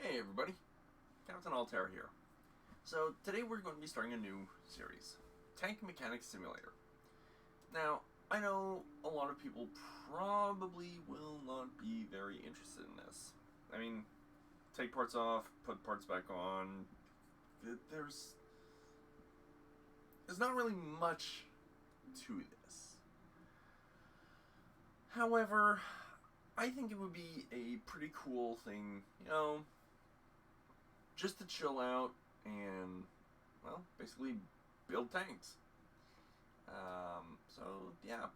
Hey everybody, Captain Altair here. So today we're going to be starting a new series, Tank Mechanics Simulator. Now, I know a lot of people probably will not be very interested in this. I mean, take parts off, put parts back on. There's not really much to this. However, I think it would be a pretty cool thing, just to chill out and, well, basically build tanks. So yeah.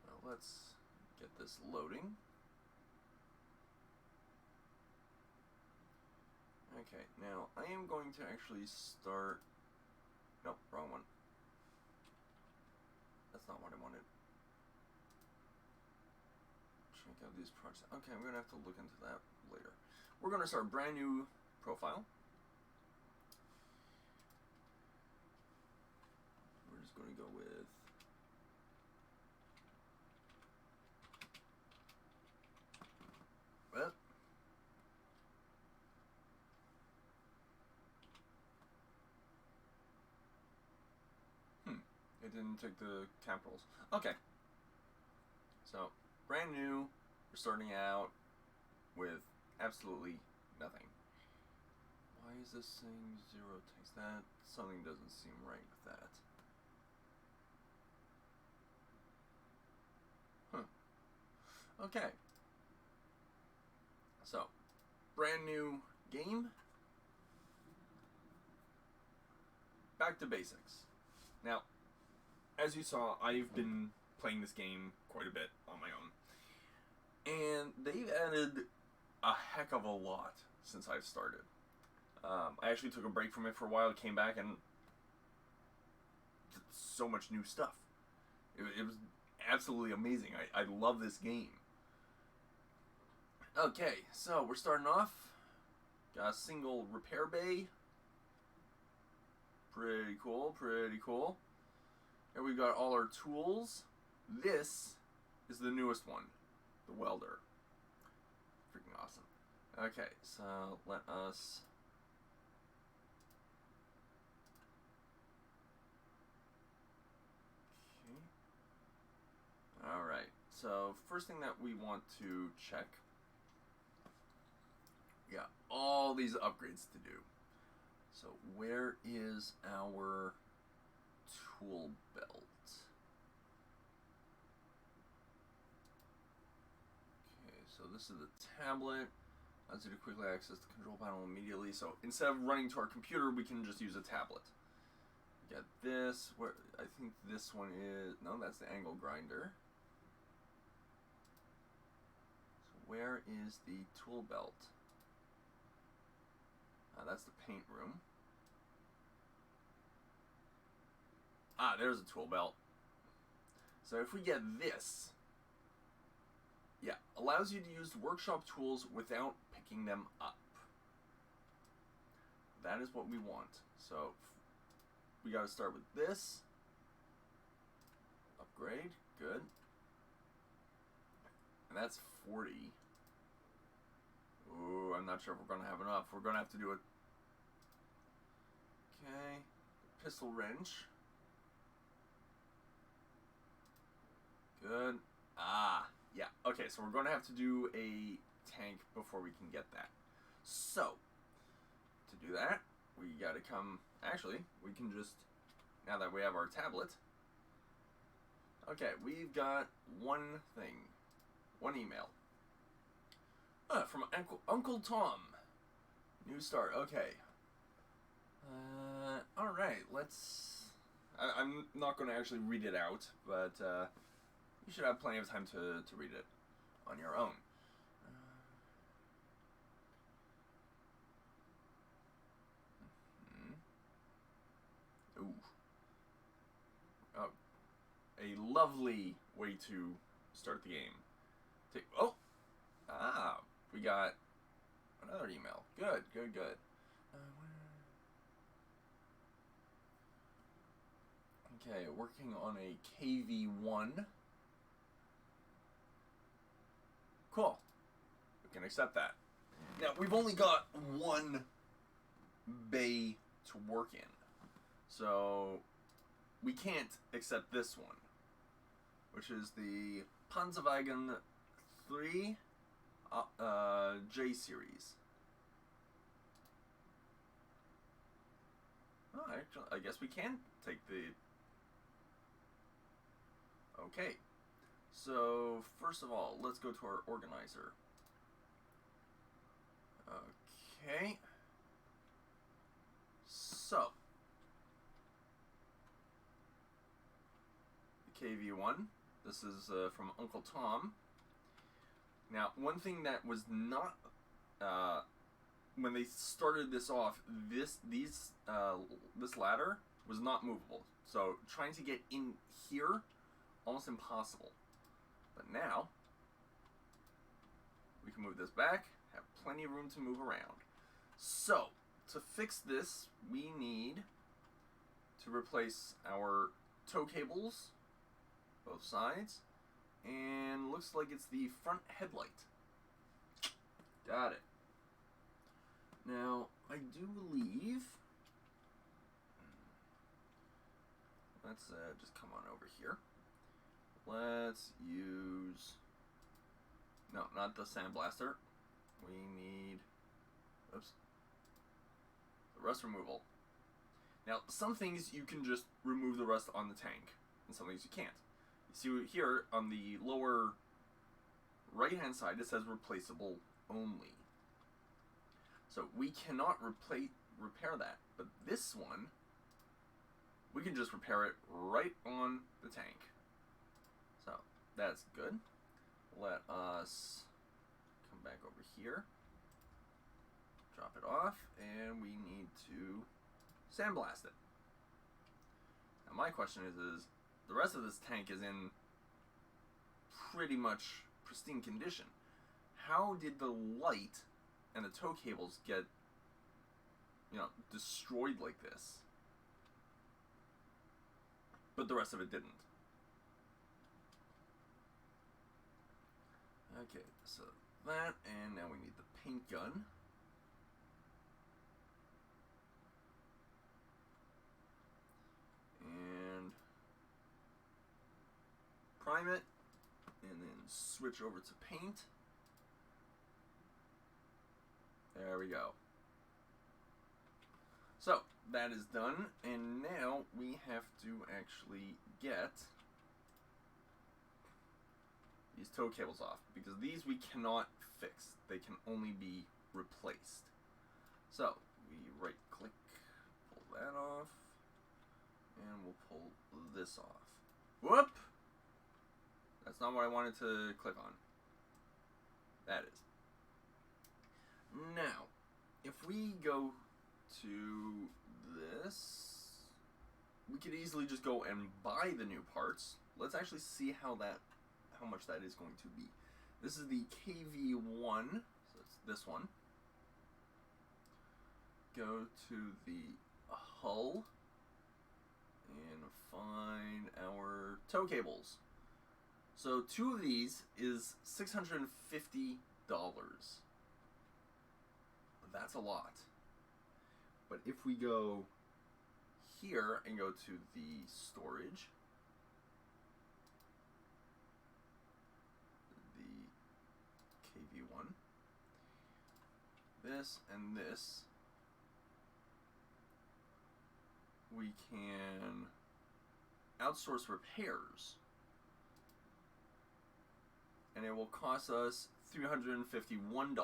Well, let's get this loading. Okay, now I am going to actually start. Nope, wrong one. That's not what I wanted. Check out these projects. Okay, I'm gonna have to look into that later. We're gonna start a brand new profile. We're just gonna go with well. It didn't take the capitals. Okay. So, brand new. We're starting out with absolutely nothing. Why is this saying 0 text? That something doesn't seem right with that. Okay. So, brand new game. Back to basics. Now, as you saw, I've been playing this game quite a bit on my own. And they've added a heck of a lot since I've started. I actually took a break from it for a while, came back, and so much new stuff. It was absolutely amazing. I love this game. Okay, so we're starting off. Got a single repair bay. Pretty cool, pretty cool. And we've got all our tools. This is the newest one, the welder. Freaking awesome. Okay, so let us... Okay. Alright, so first thing that we want to check. We got all these upgrades to do. So where is our tool belt? Okay, so this is the tablet. Allows you to quickly access the control panel immediately. So instead of running to our computer, we can just use a tablet. We got this. Where I think this one is... No, that's the angle grinder. So where is the tool belt? That's the paint room. There's a tool belt. So if we get this, yeah, allows you to use workshop tools without picking them up. That is what we want. So we got to start with this. Upgrade, good. And that's 40. Ooh, I'm not sure if we're going to have enough. We're going to have to do it. Okay, pistol wrench. Good. Yeah. Okay, so we're going to have to do a tank before we can get that. So, to do that, we got to come... Actually, we can just... Now that we have our tablet... Okay, we've got one thing. One email. From Uncle Tom. New start. Okay. Alright, let's... I'm not going to actually read it out, but... you should have plenty of time to read it on your own. Ooh. Oh. A lovely way to start the game. We got another email. Good, good, good. Okay, working on a KV1. Cool. can accept that. Now, we've only got one bay to work in, so we can't accept this one, which is the Panzerwagen 3 J series. Oh, actually, I guess we can take the... Okay. So, first of all, let's go to our organizer. Okay. So, the KV-1. This is from Uncle Tom. Now, one thing that was not... when they started this off, this ladder was not movable. So trying to get in here, almost impossible. But now, we can move this back, have plenty of room to move around. So, to fix this, we need to replace our tow cables, both sides, and looks like it's the front headlight. Got it. Now, I do believe, let's just come on over here. Let's use, no, not the sandblaster. We need, oops, the rust removal. Now, some things you can just remove the rust on the tank, and some things you can't. You see here on the lower right-hand side, it says replaceable only. So we cannot repair that, but this one, we can just repair it right on the tank. So that's good. Let us come back over here, drop it off, and we need to sandblast it. Now my question is the rest of this tank is in pretty much pristine condition. How did the light and the tow cables get, destroyed like this, but the rest of it didn't? Okay, so that, and now we need the paint gun. And prime it, and then switch over to paint. There we go. So, that is done, and now we have to actually get these tow cables off, because these we cannot fix. They can only be replaced. So, we right click, pull that off, and we'll pull this off. Whoop! That's not what I wanted to click on. That is. Now, if we go to this, we could easily just go and buy the new parts. Let's actually see how much that is going to be. This is the KV-1, so it's this one. Go to the hull and find our tow cables. So 2 of these is $650. That's a lot. But if we go here and go to the storage, the KV-1, this and this, we can outsource repairs, and it will cost us $351.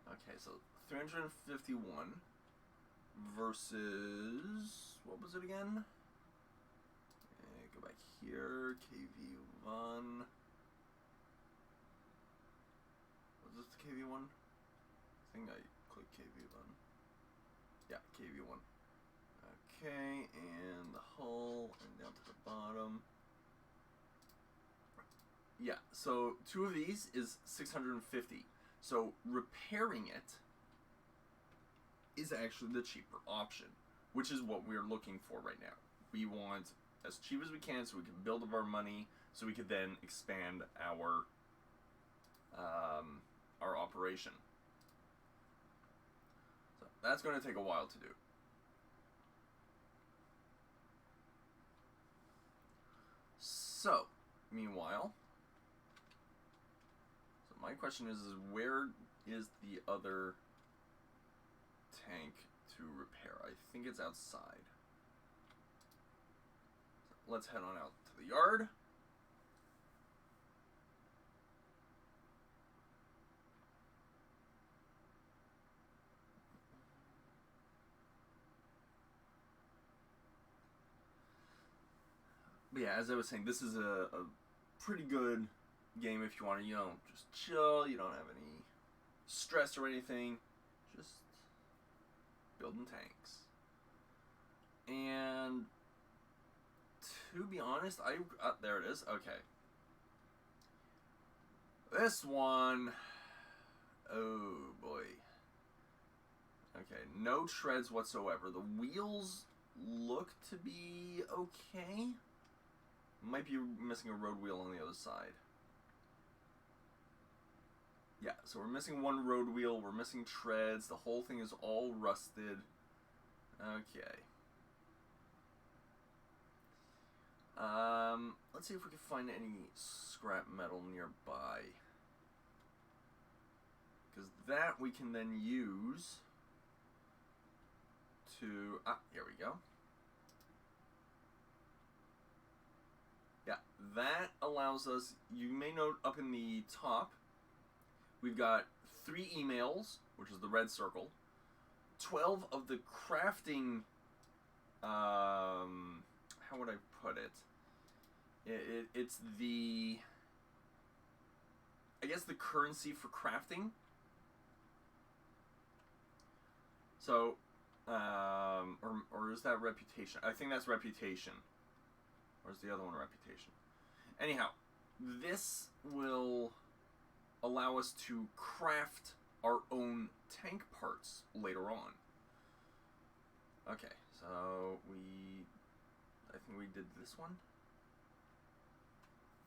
Okay, so 351 versus, what was it again? Go back here, KV-1. Was this the KV-1? I think I clicked KV-1. Yeah, KV-1. Okay, and the hull, and down to the bottom. Yeah, so 2 of these is $650. So repairing it is actually the cheaper option, which is what we're looking for right now. We want as cheap as we can, so we can build up our money, so we could then expand our operation. So that's going to take a while to do. So, meanwhile, my question is where is the other tank to repair? I think it's outside. So let's head on out to the yard. But yeah, as I was saying, this is a pretty good game if you want to, just chill. You don't have any stress or anything. Just building tanks. And to be honest, there it is. Okay. This one, oh boy. Okay, no treads whatsoever. The wheels look to be okay. Might be missing a road wheel on the other side. Yeah, so we're missing one road wheel, we're missing treads, the whole thing is all rusted. Okay. Let's see if we can find any scrap metal nearby. Because that we can then use to... here we go. Yeah, that allows us... You may note up in the top, we've got 3 emails, which is the red circle, 12 of the crafting... how would I put it? It's the... I guess the currency for crafting. So, or is that reputation? I think that's reputation. Or is the other one reputation? Anyhow, this will allow us to craft our own tank parts later on. Okay, so I think we did this one.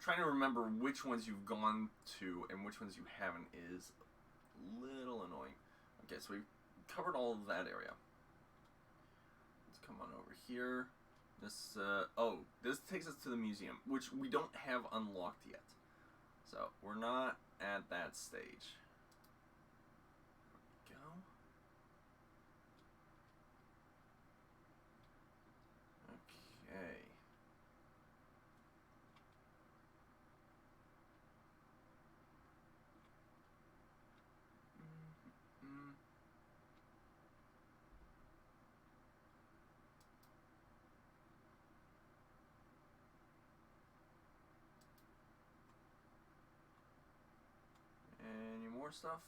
Trying to remember which ones you've gone to and which ones you haven't is a little annoying. Okay, so we've covered all of that area. Let's come on over here. This, this takes us to the museum, which we don't have unlocked yet. So, we're not at that stage. There we go. Okay. Any more stuff?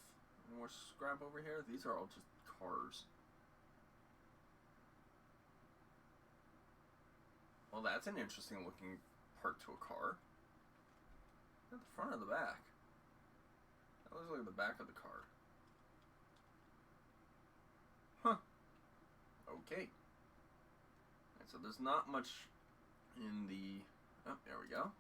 Any more scrap over here? These are all just cars. Well, that's an interesting looking part to a car. Is that the front or the back? That looks like the back of the car. Huh. Okay. Right, so there's not much in the... Oh, there we go.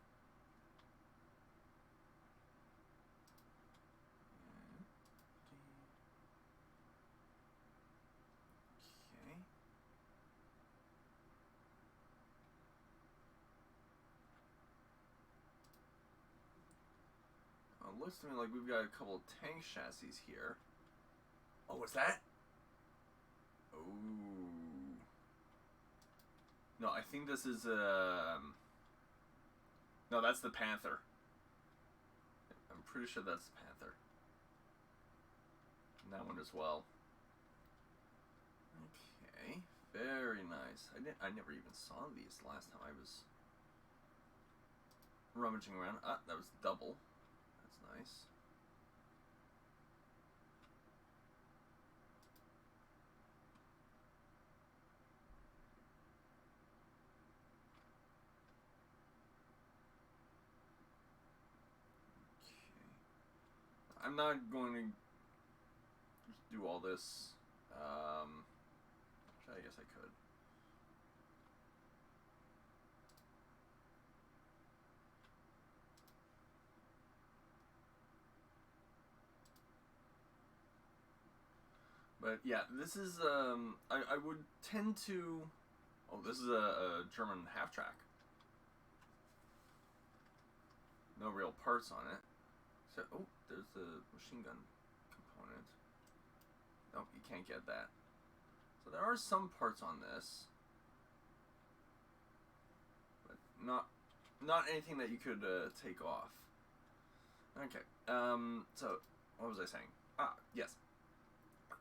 Okay. It looks to me like we've got a couple of tank chassis here. Oh, what's that? Oh. No, I think this is no, that's the Panther. I'm pretty sure that's the Panther. And that one as well. Okay, very nice. I never even saw these last time I was rummaging around. Ah, that was double. That's nice. I'm not going to just do all this. I guess I could. But yeah, this is I would tend to. Oh, this is a German half track. No real parts on it. So, oh, there's the machine gun component. Nope, you can't get that. So there are some parts on this, but not anything that you could take off. Okay. So what was I saying? Ah, yes.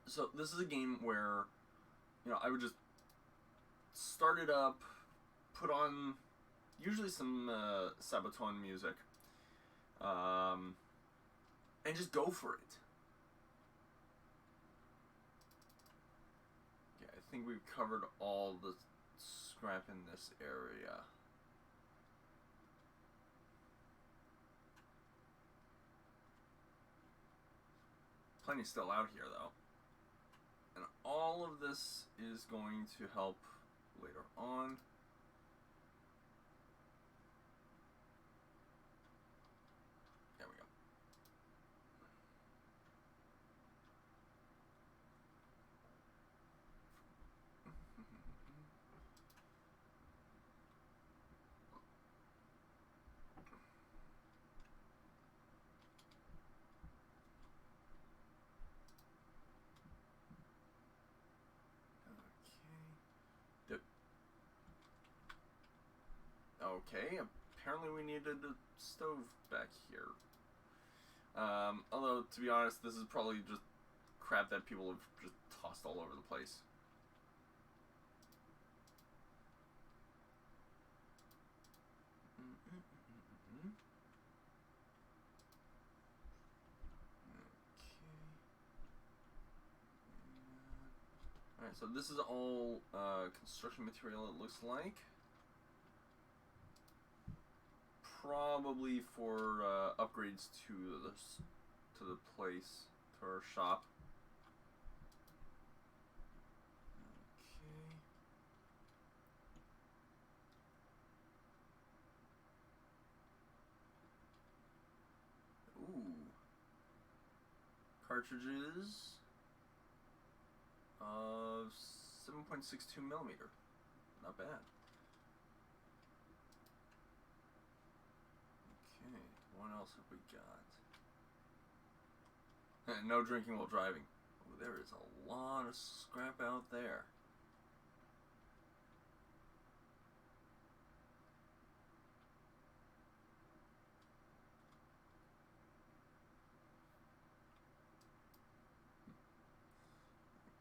So this is a game where, I would just start it up, put on usually some Sabaton music, and just go for it. Okay, I think we've covered all the scrap in this area. Plenty still out here, though. And all of this is going to help later on. There we go. Okay, apparently we needed a stove back here. Although, to be honest, this is probably just crap that people have just tossed all over the place. Okay. Alright, so this is all construction material, it looks like. Probably for upgrades to the place, to our shop. Okay. Ooh. Cartridges of 7.62 millimeter. Not bad. Okay, what else have we got? No drinking while driving. Ooh, there is a lot of scrap out there.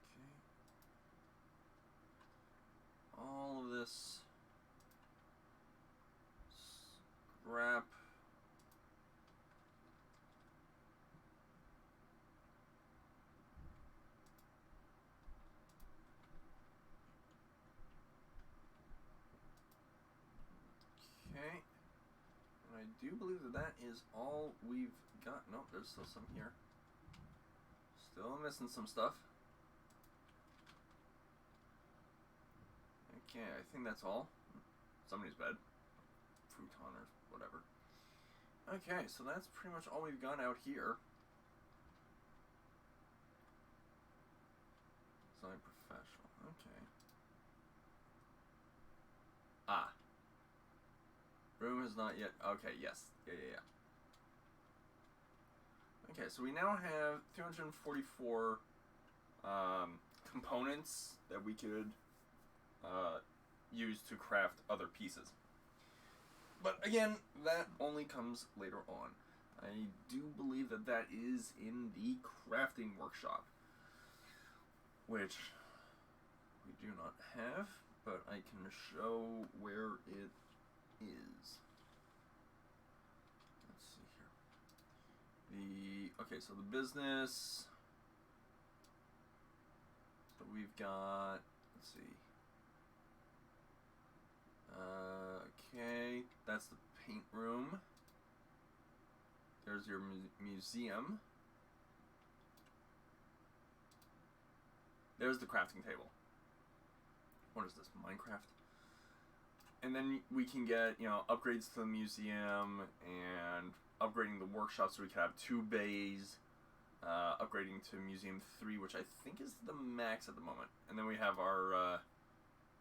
Okay. All of this scrap. Okay. And I do believe that is all we've got. Nope, there's still some here. Still missing some stuff. Okay, I think that's all. Somebody's bed. Futon or whatever. Okay, so that's pretty much all we've got out here. Semi-professional. Okay. Ah. Room is not yet. Okay, yes. Yeah. Okay, so we now have 344 components that we could use to craft other pieces. But again, that only comes later on. I do believe that is in the crafting workshop, which we do not have, but I can show where it is. Let's see here. Okay, so the business. So we've got, let's see. Okay, that's the paint room. There's your museum. There's the crafting table. What is this, Minecraft? And then we can get, upgrades to the museum and upgrading the workshop so we can have 2 bays. upgrading to Museum 3, which I think is the max at the moment. And then we have our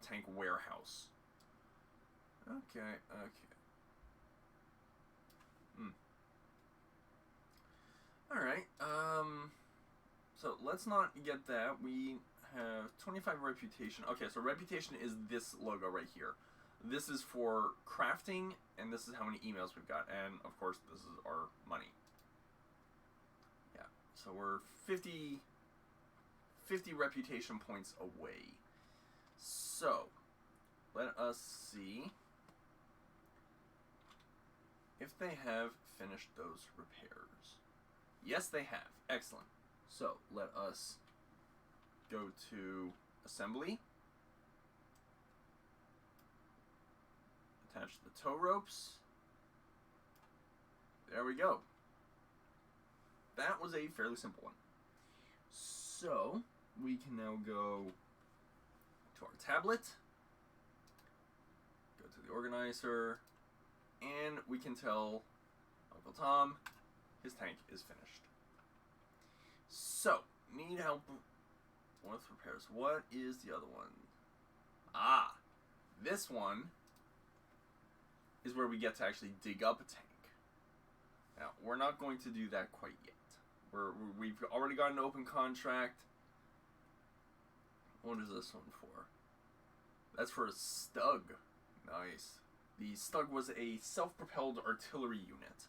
tank warehouse. Okay. Alright, so let's not get that. We have 25 reputation. Okay, so reputation is this logo right here. This is for crafting, and this is how many emails we've got. And, of course, this is our money. Yeah, so we're 50 reputation points away. So, let us see if they have finished those repairs. Yes, they have. Excellent. So, let us go to assembly. Attach the tow ropes. There we go. That was a fairly simple one. So, we can now go to our tablet, go to the organizer, and we can tell Uncle Tom his tank is finished. So, need help with repairs. What is the other one? Ah, this one is where we get to actually dig up a tank. Now, we're not going to do that quite yet. We've already got an open contract. What is this one for? That's for a Stug. Nice. The Stug was a self-propelled artillery unit.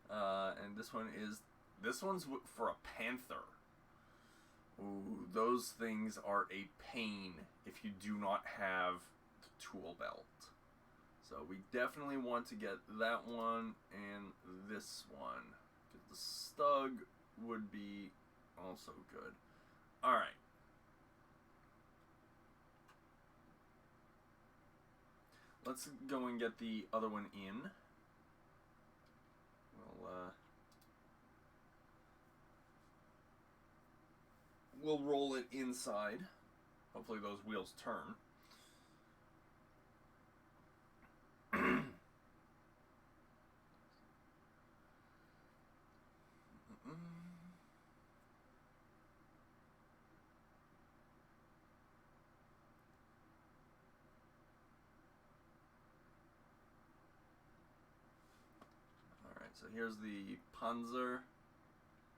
And this one's for a Panther. Ooh, those things are a pain if you do not have the tool belt. So we definitely want to get that one and this one. Because the Stug would be also good. Alright. Let's go and get the other one in. We'll roll it inside. Hopefully those wheels turn. Alright, so here's the Panzer.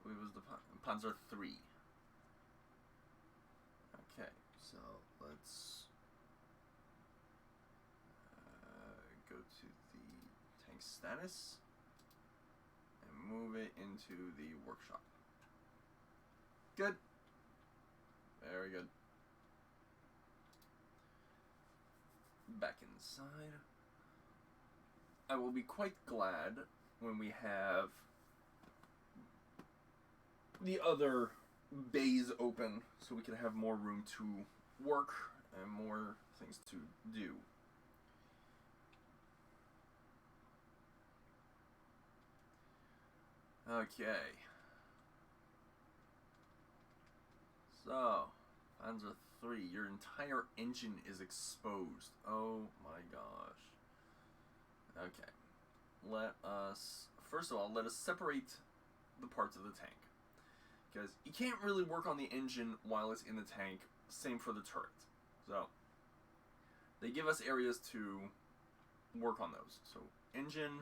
It was the Panzer III. Okay, so let's go to the tank status and move it into the workshop. Good. Very good. Back inside. I will be quite glad when we have the other bays open so we can have more room to work and more things to do. Okay. So, Panzer III, your entire engine is exposed. Oh my gosh. Okay. First of all, let us separate the parts of the tank. Because you can't really work on the engine while it's in the tank. Same for the turret. So, they give us areas to work on those. So, engine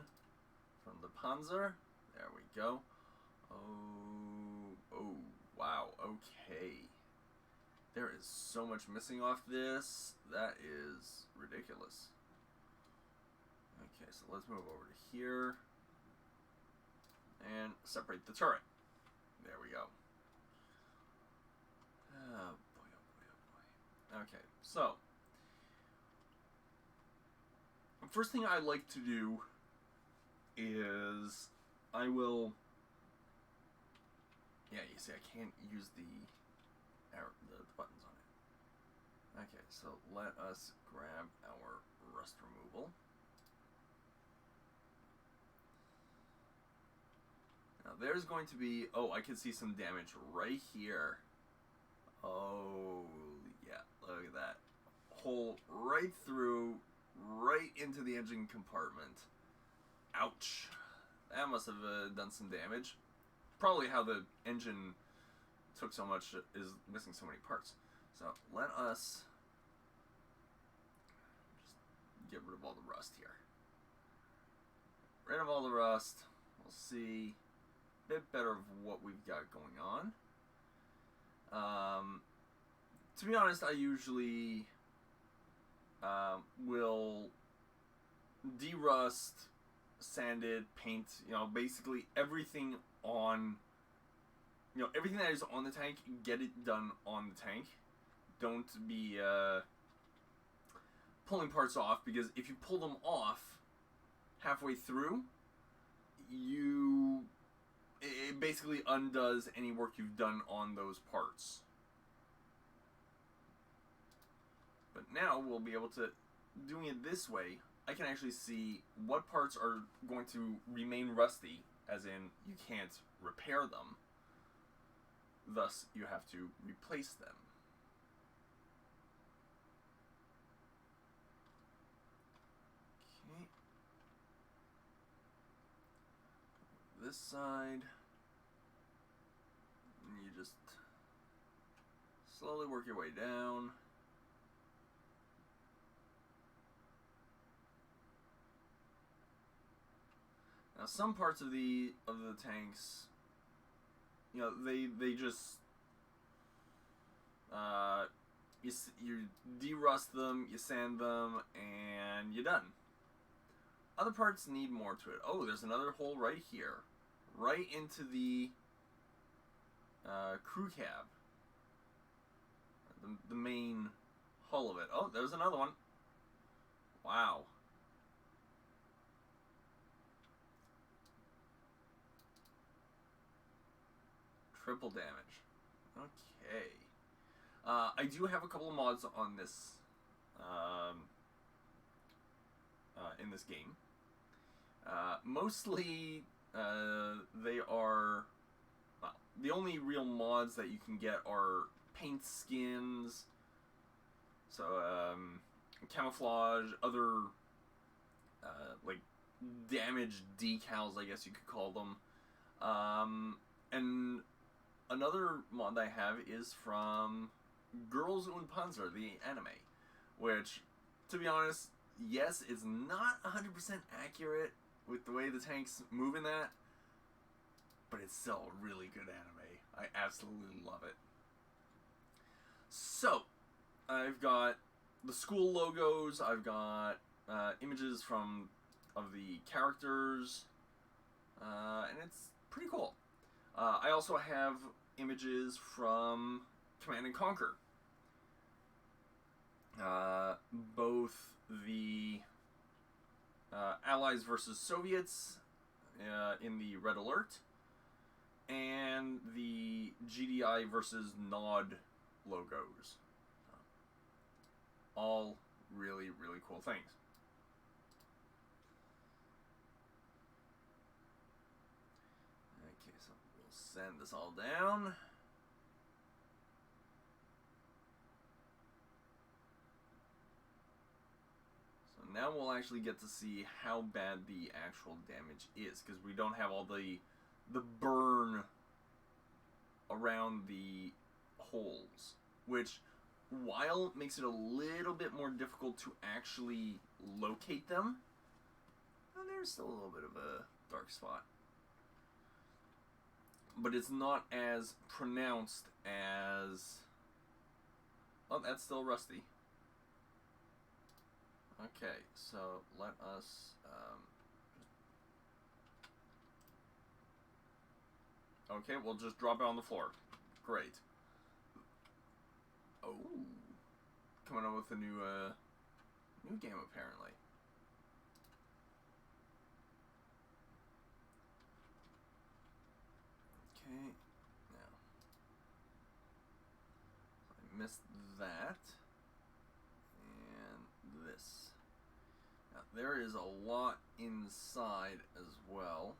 from the Panzer. There we go. Oh, wow, okay. There is so much missing off this. That is ridiculous. Okay, so let's move over to here. And separate the turret. There we go. Oh boy, oh boy, oh boy. Okay, so. The first thing I like to do is I will. Yeah, you see, I can't use the buttons on it. Okay, so let us grab our rust removal. Now there's going to be, oh, I can see some damage right here. Oh, yeah, look at that. Hole right through, right into the engine compartment. Ouch. That must have done some damage. probably how the engine took so much, is missing so many parts. So let us just get rid of all the rust here. Rid of all the rust. We'll see a bit better of what we've got going on. To be honest, I usually will de-rust, sand it, paint, basically everything on, everything that is on the tank, get it done on the tank. Don't be pulling parts off, because if you pull them off halfway through, it basically undoes any work you've done on those parts. But now we'll be able to, doing it this way, I can actually see what parts are going to remain rusty, as in you can't repair them. Thus, you have to replace them. Okay. This side, and you just slowly work your way down. Now, some parts of the tanks, they just you de-rust them, you sand them, and you're done. Other parts need more to it. Oh, there's another hole right here, right into the crew cab, the main hull of it. Oh, there's another one. Wow. Triple damage. Okay. I do have a couple of mods on this, in this game. Mostly, they are, well, the only real mods that you can get are paint skins, so, camouflage, other, like, damage decals, I guess you could call them. And another mod I have is from Girls und Panzer, the anime, which, to be honest, yes, it's not 100% accurate with the way the tanks move in that, but it's still a really good anime. I absolutely love it. So, I've got the school logos, I've got images of the characters, and it's pretty cool. I also have images from Command & Conquer. Both the Allies versus Soviets in the Red Alert, and the GDI versus Nod logos. All really, really cool things. Okay, so we'll send this all down. So now we'll actually get to see how bad the actual damage is, because we don't have all the burn around the holes, which, while it makes it a little bit more difficult to actually locate them, there's still a little bit of a dark spot. But it's not as pronounced as... Oh, that's still rusty. Okay, so let us... Okay, we'll just drop it on the floor. Great. Oh. Coming up with a new game, apparently. Okay, now. I missed that. And this. Now, there is a lot inside as well.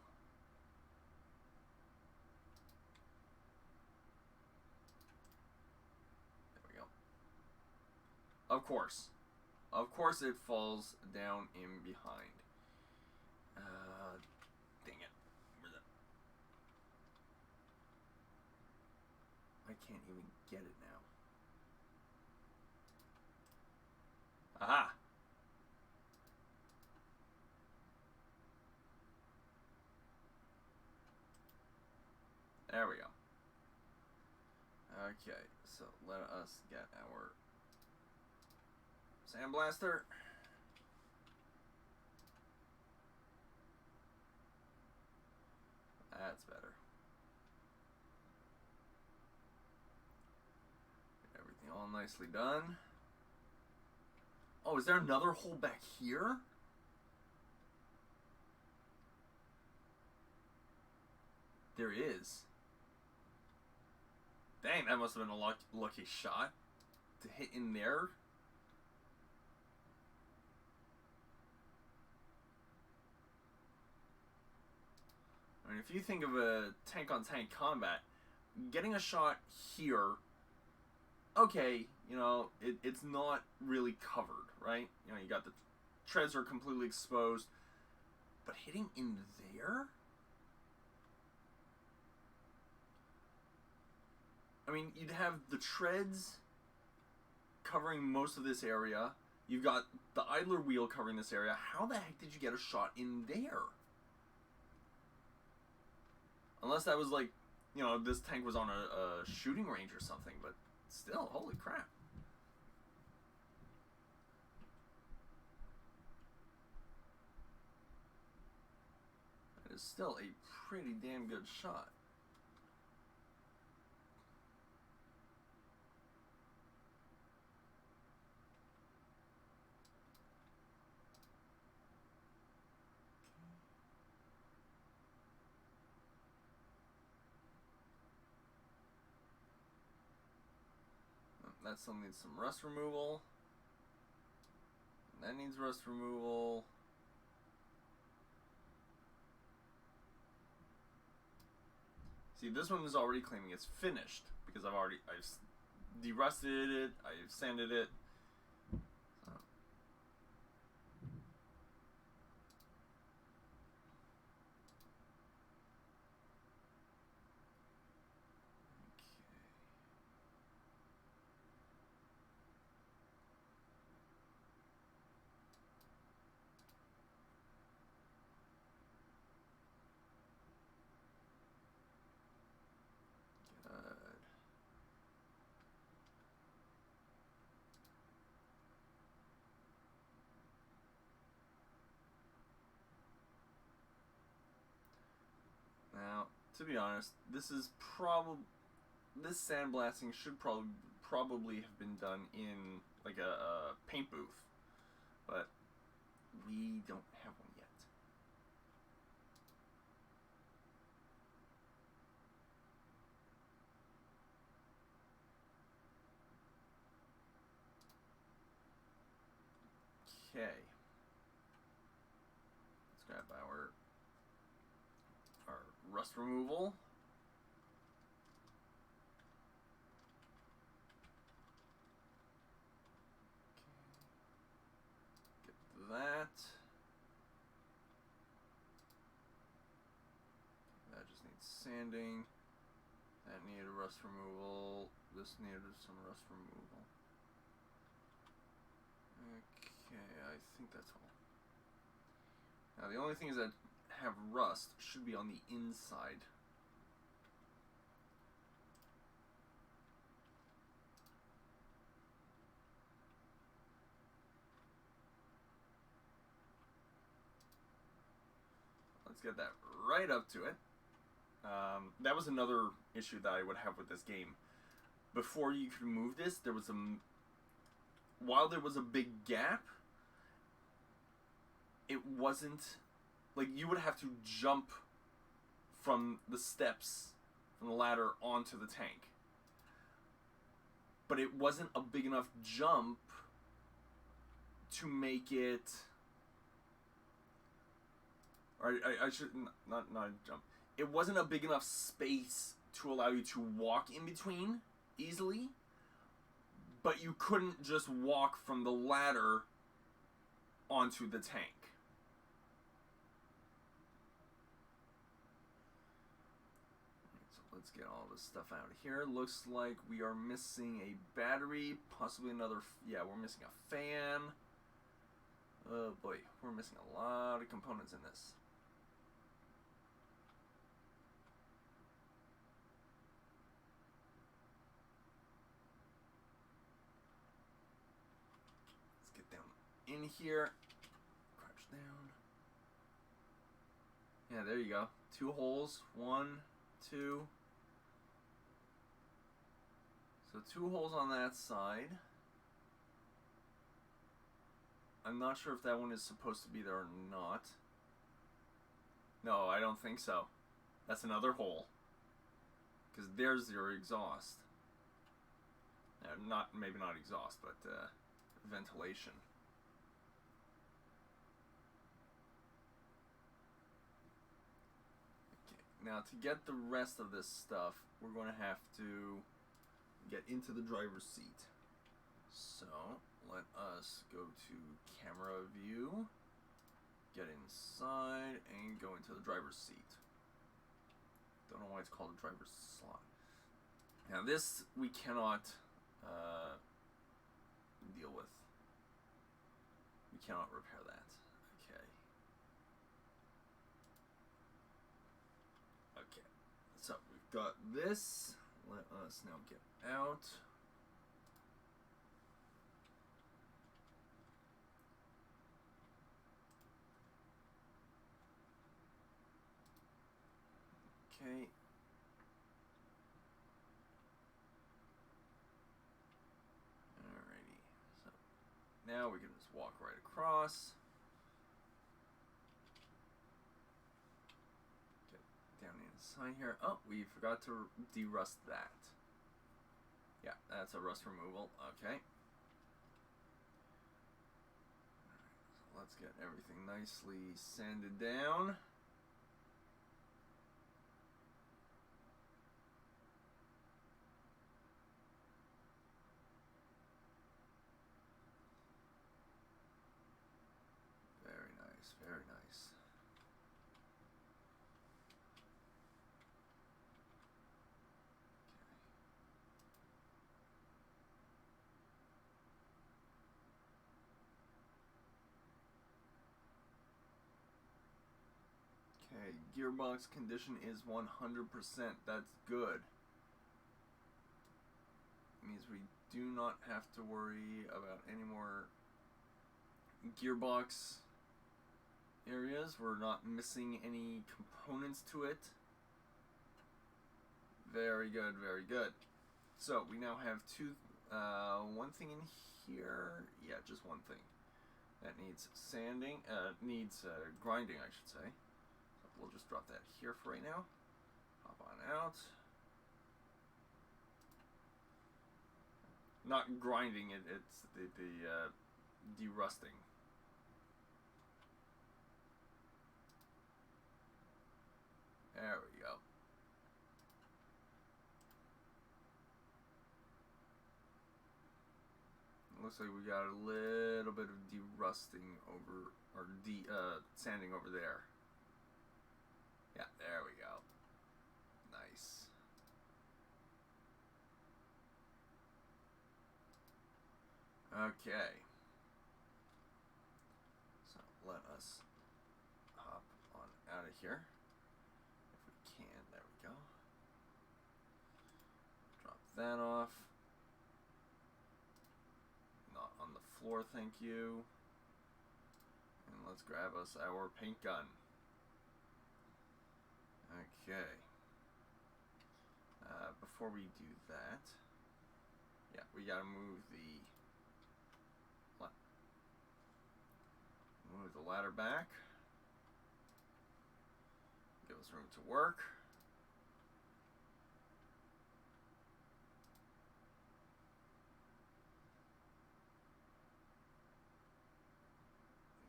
Of course. Of course it falls down in behind. Dang it. Where's that? can't even get it now. Aha! There we go. Okay, so let us get our sandblaster. That's better. Get everything all nicely done. Oh, is there another hole back here? There is. Dang, that must have been a lucky shot to hit in there. I mean, if you think of a tank-on-tank combat, getting a shot here, okay, you know, it's not really covered, right? You know, you got the treads are completely exposed, but hitting in there? I mean, you'd have the treads covering most of this area. You've got the idler wheel covering this area. How the heck did you get a shot in there? Unless that was like, you know, this tank was on a shooting range or something, but still, holy crap. That is still a pretty damn good shot. That still needs some rust removal. That needs rust removal. See, this one is already claiming it's finished because I've derusted it, I've sanded it. Now, to be honest, this sandblasting should probably have been done in like a paint booth, but we don't have one yet. Okay. Let's grab our rust removal. Get that. That just needs sanding. That needed rust removal. This needed some rust removal. Okay, I think that's all. Now the only things that have rust should be on the inside. Let's get that right up to it. That was another issue that I would have with this game. Before you could move this, there was while there was a big gap, it wasn't like you would have to jump from the steps from the ladder onto the tank. But it wasn't a big enough jump to make it, or I should not jump. It wasn't a big enough space to allow you to walk in between easily, but you couldn't just walk from the ladder onto the tank. let's get all this stuff out of here. Looks like we are missing a battery, possibly another. Yeah, we're missing a fan. Oh boy, we're missing a lot of components in this. Let's get down in here. Crouch down. Yeah, there you go. 2 holes. 1, 2. So 2 holes on that side. I'm not sure if that one is supposed to be there or not. No, I don't think so. That's another hole. Because there's your exhaust. Maybe not exhaust, but ventilation. Okay, now to get the rest of this stuff, we're going to have to get into the driver's seat. So, let us go to camera view, get inside, and go into the driver's seat. Don't know why it's called a driver's slot. Now this we cannot deal with. We cannot repair that. Okay. Okay. So we've got this. Let us now get out. Okay. Alrighty. So now we can just walk right across. Get down inside here. Oh, we forgot to de-rust that. Yeah, that's a rust removal. Okay. Alright, so let's get everything nicely sanded down. Very nice, very nice. Okay, gearbox condition is 100%. That's good. It means we do not have to worry about any more gearbox areas. We're not missing any components to it. Very good, very good. So we now have one thing in here. Yeah, just one thing. That needs sanding, grinding, I should say. So we'll just drop that here for right now. Hop on out. Not grinding, it's the de-rusting. There we go. Looks like we got a little bit of de-rusting over, or sanding over there. Yeah, there we go. Nice. Okay. So let us hop on out of here. If we can, there we go. Drop that off. Not on the floor, thank you. And let's grab us our paint gun. Okay. Before we do that, yeah, we gotta move the ladder back. Give us room to work.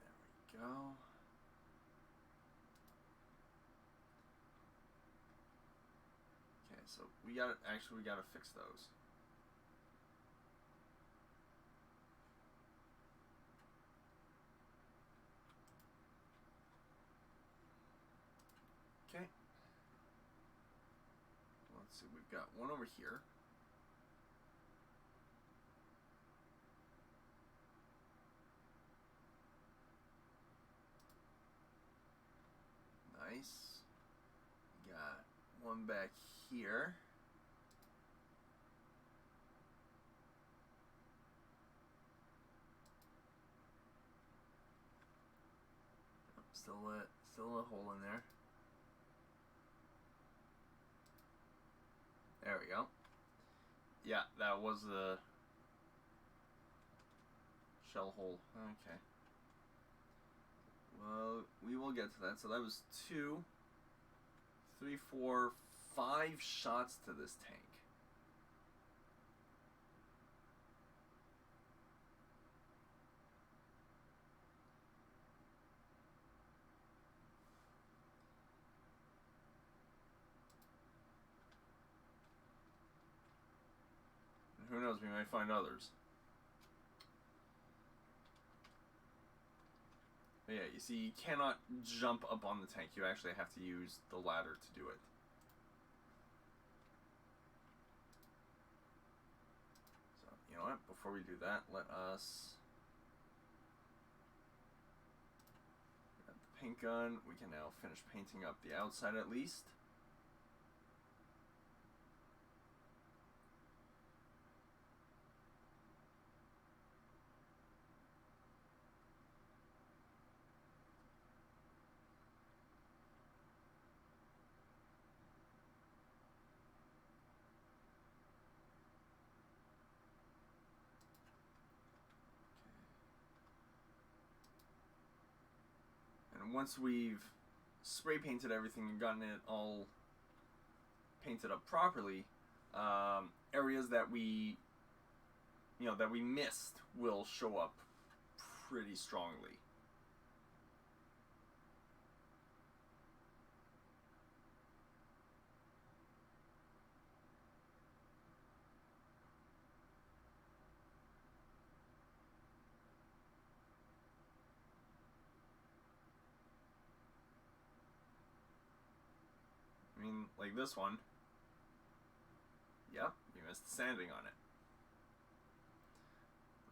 There we go. Okay, so we gotta fix those. Okay. Let's So we've got one over here. Nice. Got one back here. Still a hole in there. There we go. Yeah, that was a shell hole. Okay. Well, we will get to that. So that was 2, 3, 4, 5 shots to this tank. And who knows, we might find others. But yeah, you see, you cannot jump up on the tank. You actually have to use the ladder to do it. So, you know what? Before we do that, let us... Got the paint gun. We can now finish painting up the outside at least. And once we've spray painted everything and gotten it all painted up properly, areas that we missed will show up pretty strongly. I mean, like this one. Yep, we missed sanding on it.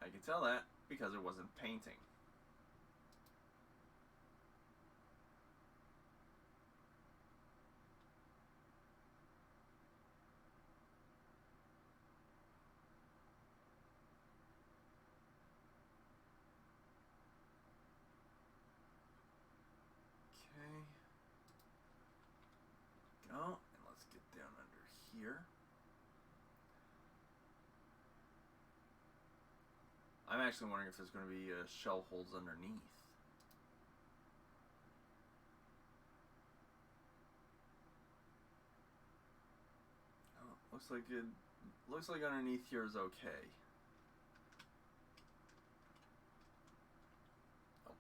I can tell that because it wasn't painting. Okay. Go, and let's get down under here. I'm actually wondering if there's going to be shell holes underneath. Oh, looks like underneath here is okay. Oh.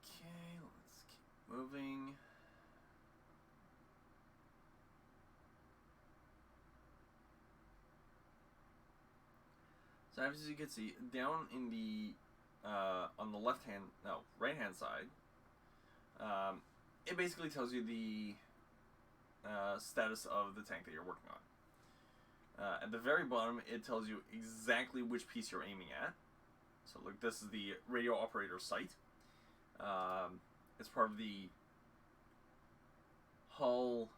Okay, let's keep moving. So as you can see, down in the on the right hand side, it basically tells you the status of the tank that you're working on. At the very bottom, it tells you exactly which piece you're aiming at. So look, this is the radio operator site. It's part of the hull.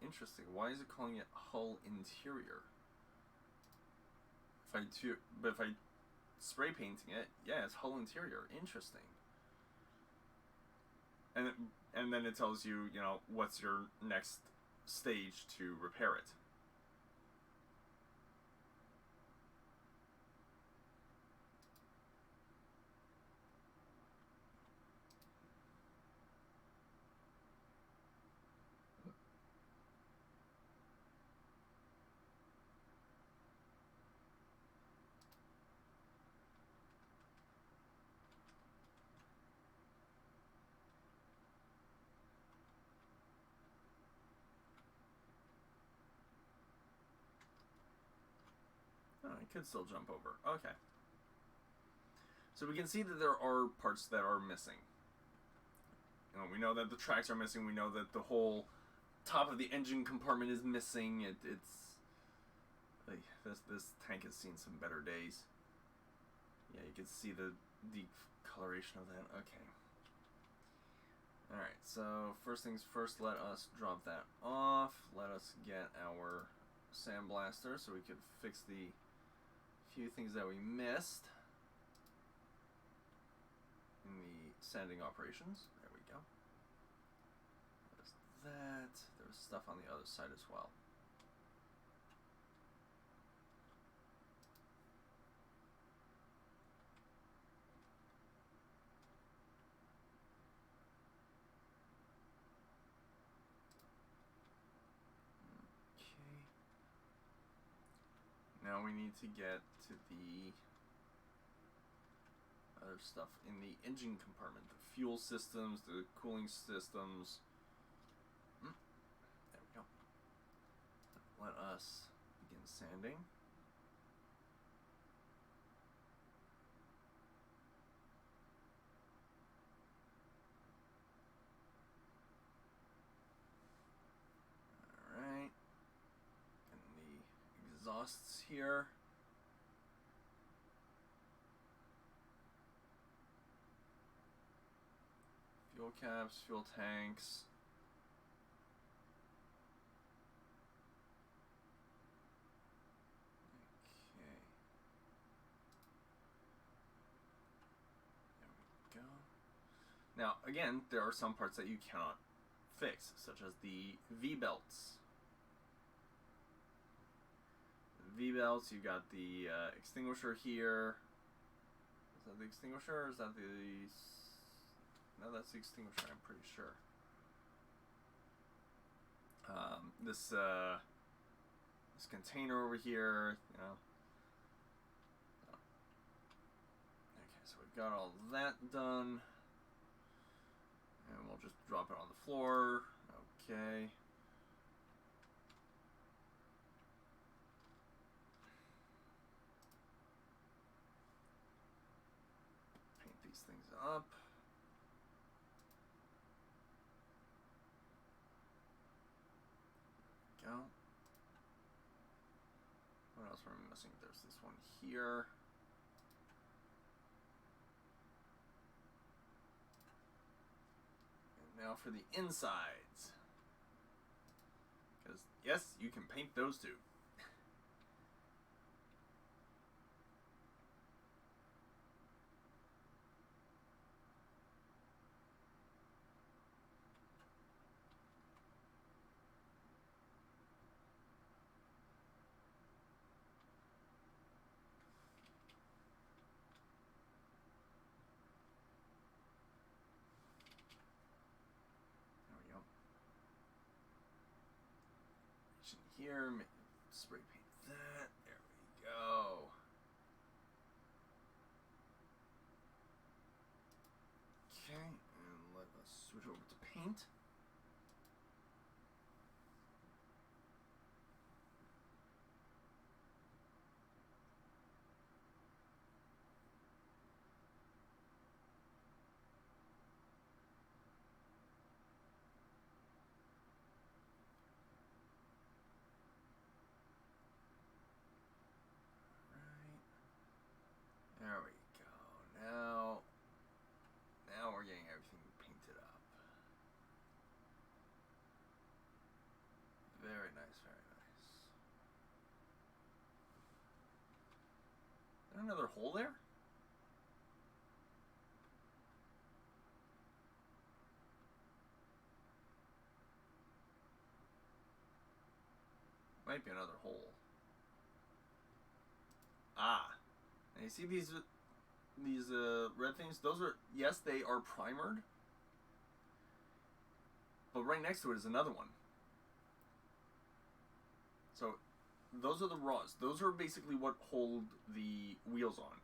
Interesting. Why is it calling it hull interior? If I spray painting it, yeah, it's hull interior. Interesting. And then it tells you, what's your next stage to repair it. I could still jump over. Okay. So we can see that there are parts that are missing. You know, we know that the tracks are missing. We know that the whole top of the engine compartment is missing. It's like this tank has seen some better days. Yeah, you can see the coloration of that. Okay. Alright, so first things first, let us drop that off. Let us get our sandblaster so we could fix the few things that we missed in the sanding operations. There we go. There's that. There's stuff on the other side as well. Now we need to get to the other stuff in the engine compartment. The fuel systems, the cooling systems. There we go. Let us begin sanding. Alright. And the exhausts here. Fuel caps, fuel tanks. Okay. There we go. Now, again, there are some parts that you cannot fix, such as the V-belts. V-belts, you got the extinguisher here. Is that the extinguisher, or is that the... No, that's the extinguisher, I'm pretty sure. This container over here, you know. Okay, so we've got all that done. And we'll just drop it on the floor. Okay. Paint these things up. Go. What else are we missing? There's this one here. And now for the insides. Because, yes, you can paint those too. Here, spray paint that. There we go. Okay, and let us switch over to paint. There we go. Now we're getting everything painted up. Very nice, very nice. Is there another hole there? Might be another hole. Ah. And you see these red things? Those are, yes, they are primered. But right next to it is another one. So, those are the raws. Those are basically what hold the wheels on.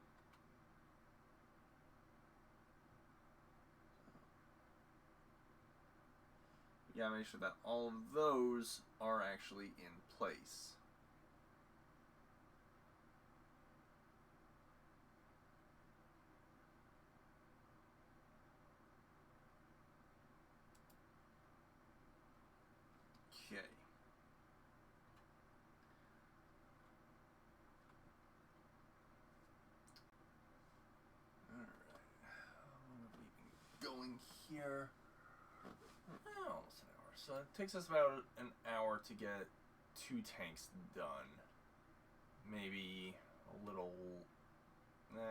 You gotta make sure that all of those are actually in place. Okay. Going here. Almost an hour. So it takes us about an hour to get 2 tanks done. Maybe a little.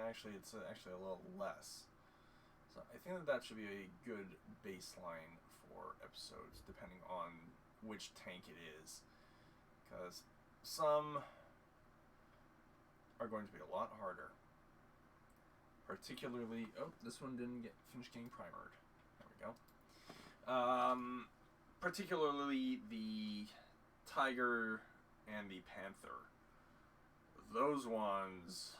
Actually, it's actually a little less. So I think that should be a good baseline for episodes, depending on which tank it is. Because some are going to be a lot harder. Particularly, oh, this one didn't finish getting primered. There we go. Particularly the Tiger and the Panther. Those ones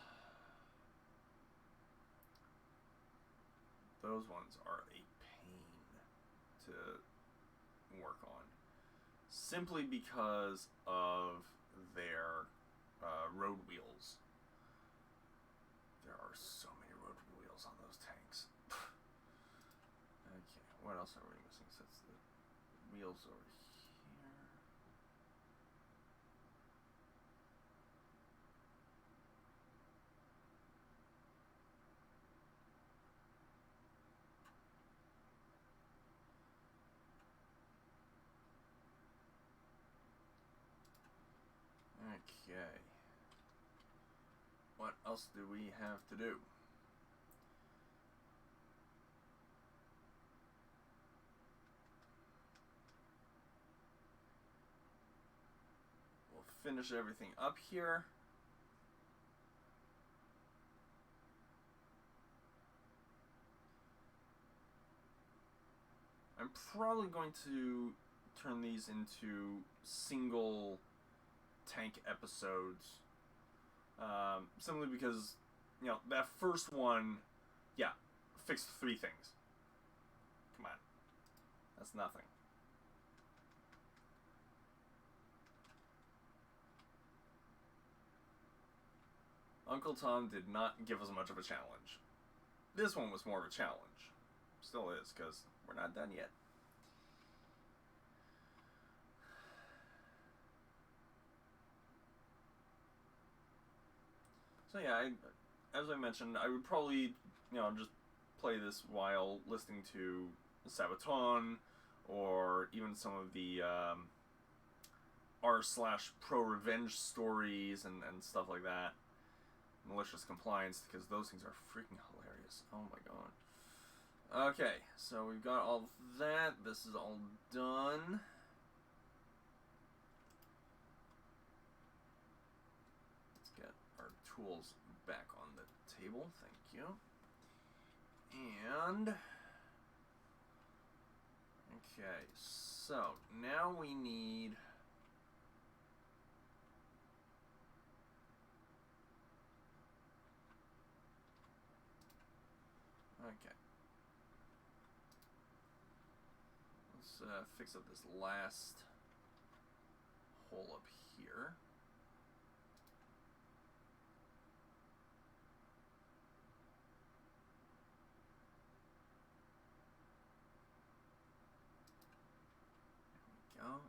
are a pain to work on. Simply because of their road wheels. There are so many road wheels on those tanks. Okay, what else are we missing? So it's the wheels over here. Okay. What else do we have to do? We'll finish everything up here. I'm probably going to turn these into single tank episodes. Simply because, that first one, fixed 3 things. Come on. That's nothing. Uncle Tom did not give us much of a challenge. This one was more of a challenge. Still is, because we're not done yet. So yeah, as I mentioned, I would probably, just play this while listening to Sabaton, or even some of the r/pro revenge stories and stuff like that. Malicious Compliance, because those things are freaking hilarious. Oh my god. Okay, so we've got all of that. This is all done. Let's get our tools back on the table. Thank you. And okay, so now we need okay. Let's fix up this last hole up here. There we go.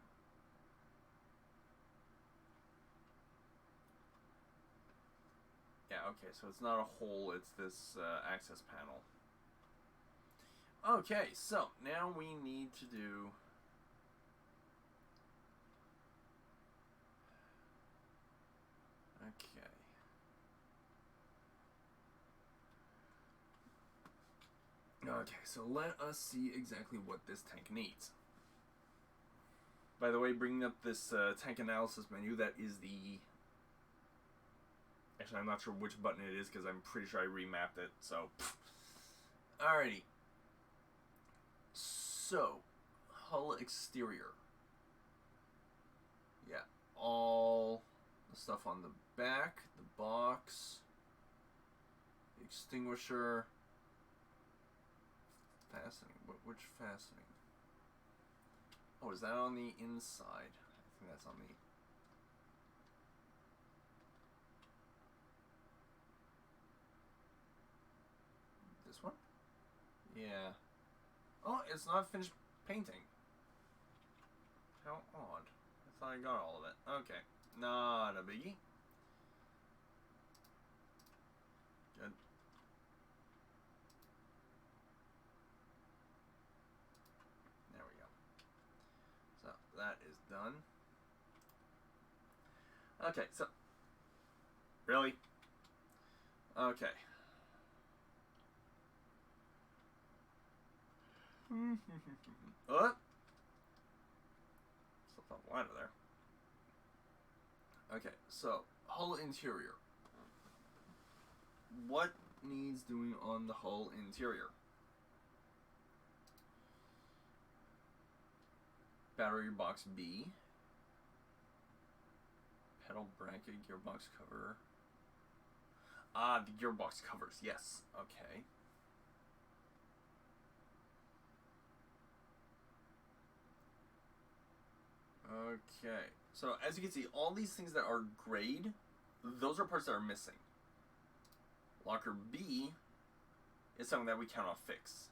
Yeah, okay, so it's not a hole, it's this access panel. Okay, so now we need to do okay. Okay, so let us see exactly what this tank needs. By the way, bringing up this tank analysis menu, that is the... Actually, I'm not sure which button it is because I'm pretty sure I remapped it, so... Alrighty. So, hull exterior. Yeah, all the stuff on the back, the box, the extinguisher, fastening. Which fastening? Oh, is that on the inside? I think that's on the... This one? Yeah. Oh, it's not finished painting. How How odd. I thought I got all of it. Okay. Not a biggie. Good. There we go. So that is done. Okay, so really? Okay. What? Still felt line over there. Okay, so hull interior. What needs doing on the hull interior? Battery box B. Pedal bracket, gearbox cover. Ah, the gearbox covers, yes. Okay. Okay. So, as you can see, all these things that are grayed, those are parts that are missing. Locker B is something that we cannot fix.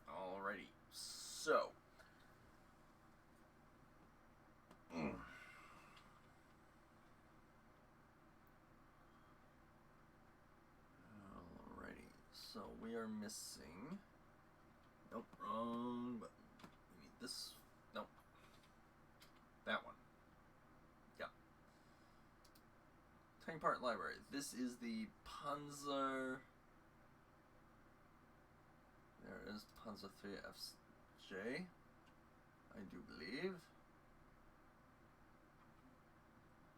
Alrighty. So. Alrighty. So, we are missing... Nope, wrong button. We need this. Nope. That one. Yeah. Tank part library. This is the Panzer. There is Panzer III FJ. I do believe.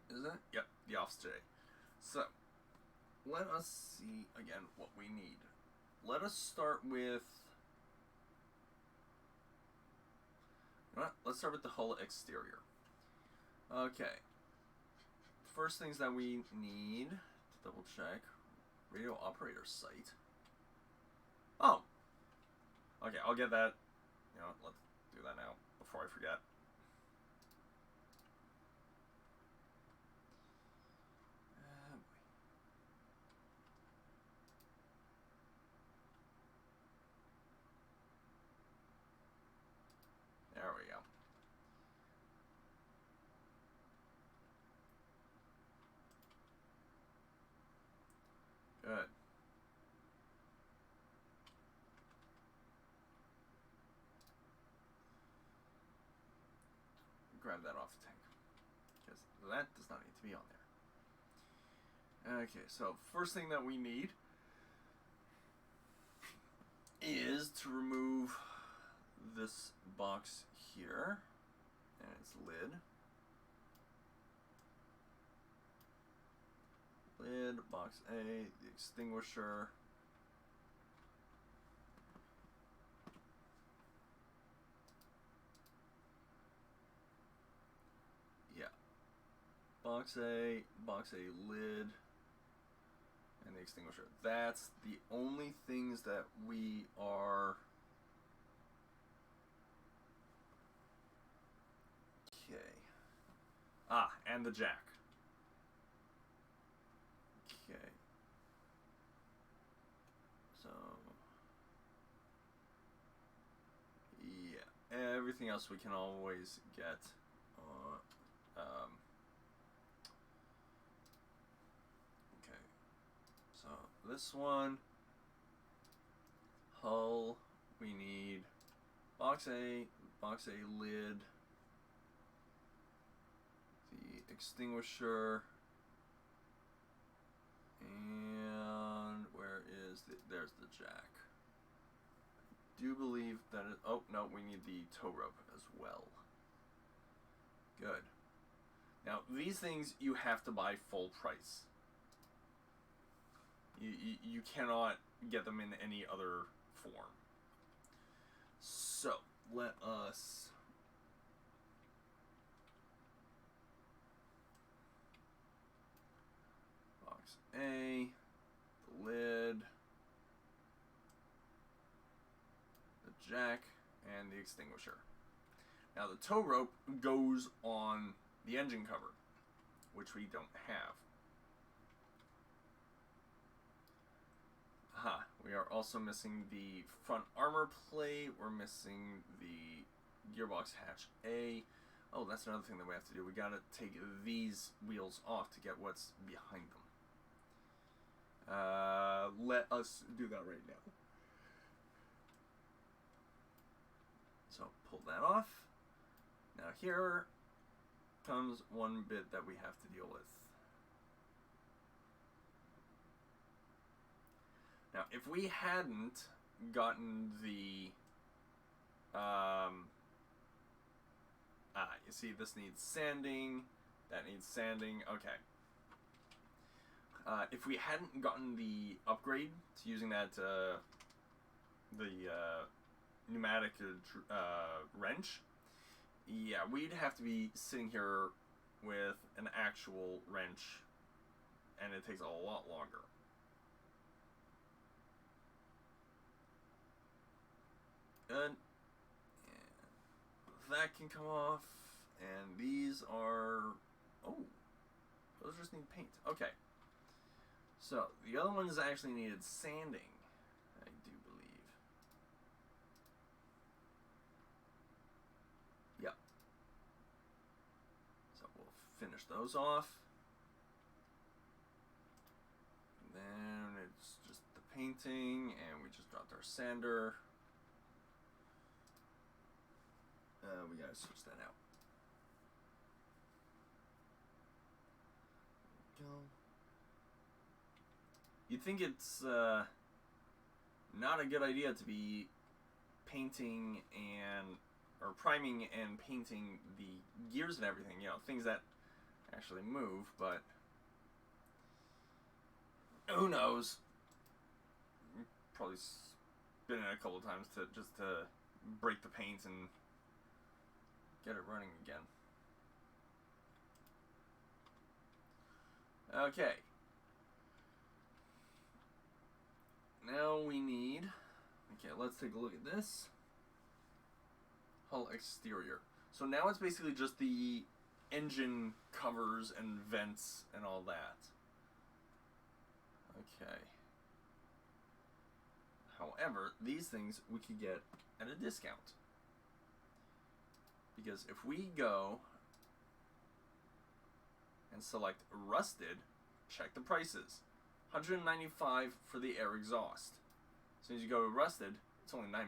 Is it? Yep, the FJ. So, let us see again what we need. Let us start with. You know what? Let's start with the hull exterior. Okay. First things that we need to double check. Radio operator site. Oh. Okay, I'll get that. You know, let's do that now before I forget. There we go. Good. Grab that off the tank, because that does not need to be on there. Okay, so first thing that we need is to remove this box here and its lid. Lid, box A, the extinguisher. Yeah. Box A lid, and the extinguisher. That's the only things that we are... Okay. Ah, and the jack. Okay. So... yeah. Everything else we can always get. Okay. So, this one... hull, we need box A lid, the extinguisher, and where is there's the jack. I do believe that it, oh no, we need the tow rope as well. Good. Now these things you have to buy full price. You cannot get them in any other form. So, let us box A, the lid, the jack, and the extinguisher. Now the tow rope goes on the engine cover, which we don't have. Aha, We are also missing the front armor plate. We're missing the gearbox hatch A. Oh, that's another thing that we have to do. We gotta take these wheels off to get what's behind them. Let us do that right now. So pull that off. Now here comes one bit that we have to deal with. Now, if we hadn't gotten the, you see, this needs sanding, that needs sanding, okay. If we hadn't gotten the upgrade to using that, pneumatic wrench, yeah, we'd have to be sitting here with an actual wrench, and it takes a lot longer. And that can come off, and these are, oh, those just need paint. Okay, so the other ones actually needed sanding, I do believe. Yep. So we'll finish those off. And then it's just the painting, and we just dropped our sander. We gotta switch that out. Go. You'd think it's not a good idea to be painting or priming and painting the gears and everything, you know, things that actually move, but who knows? Probably spin it a couple times to break the paint and get it running again. Okay. Now we need, okay, let's take a look at this. Hull exterior. So now it's basically just the engine covers and vents and all that. Okay. However, these things we could get at a discount. Because if we go and select rusted, check the prices. $195 for the air exhaust. As soon as you go to rusted, it's only $9.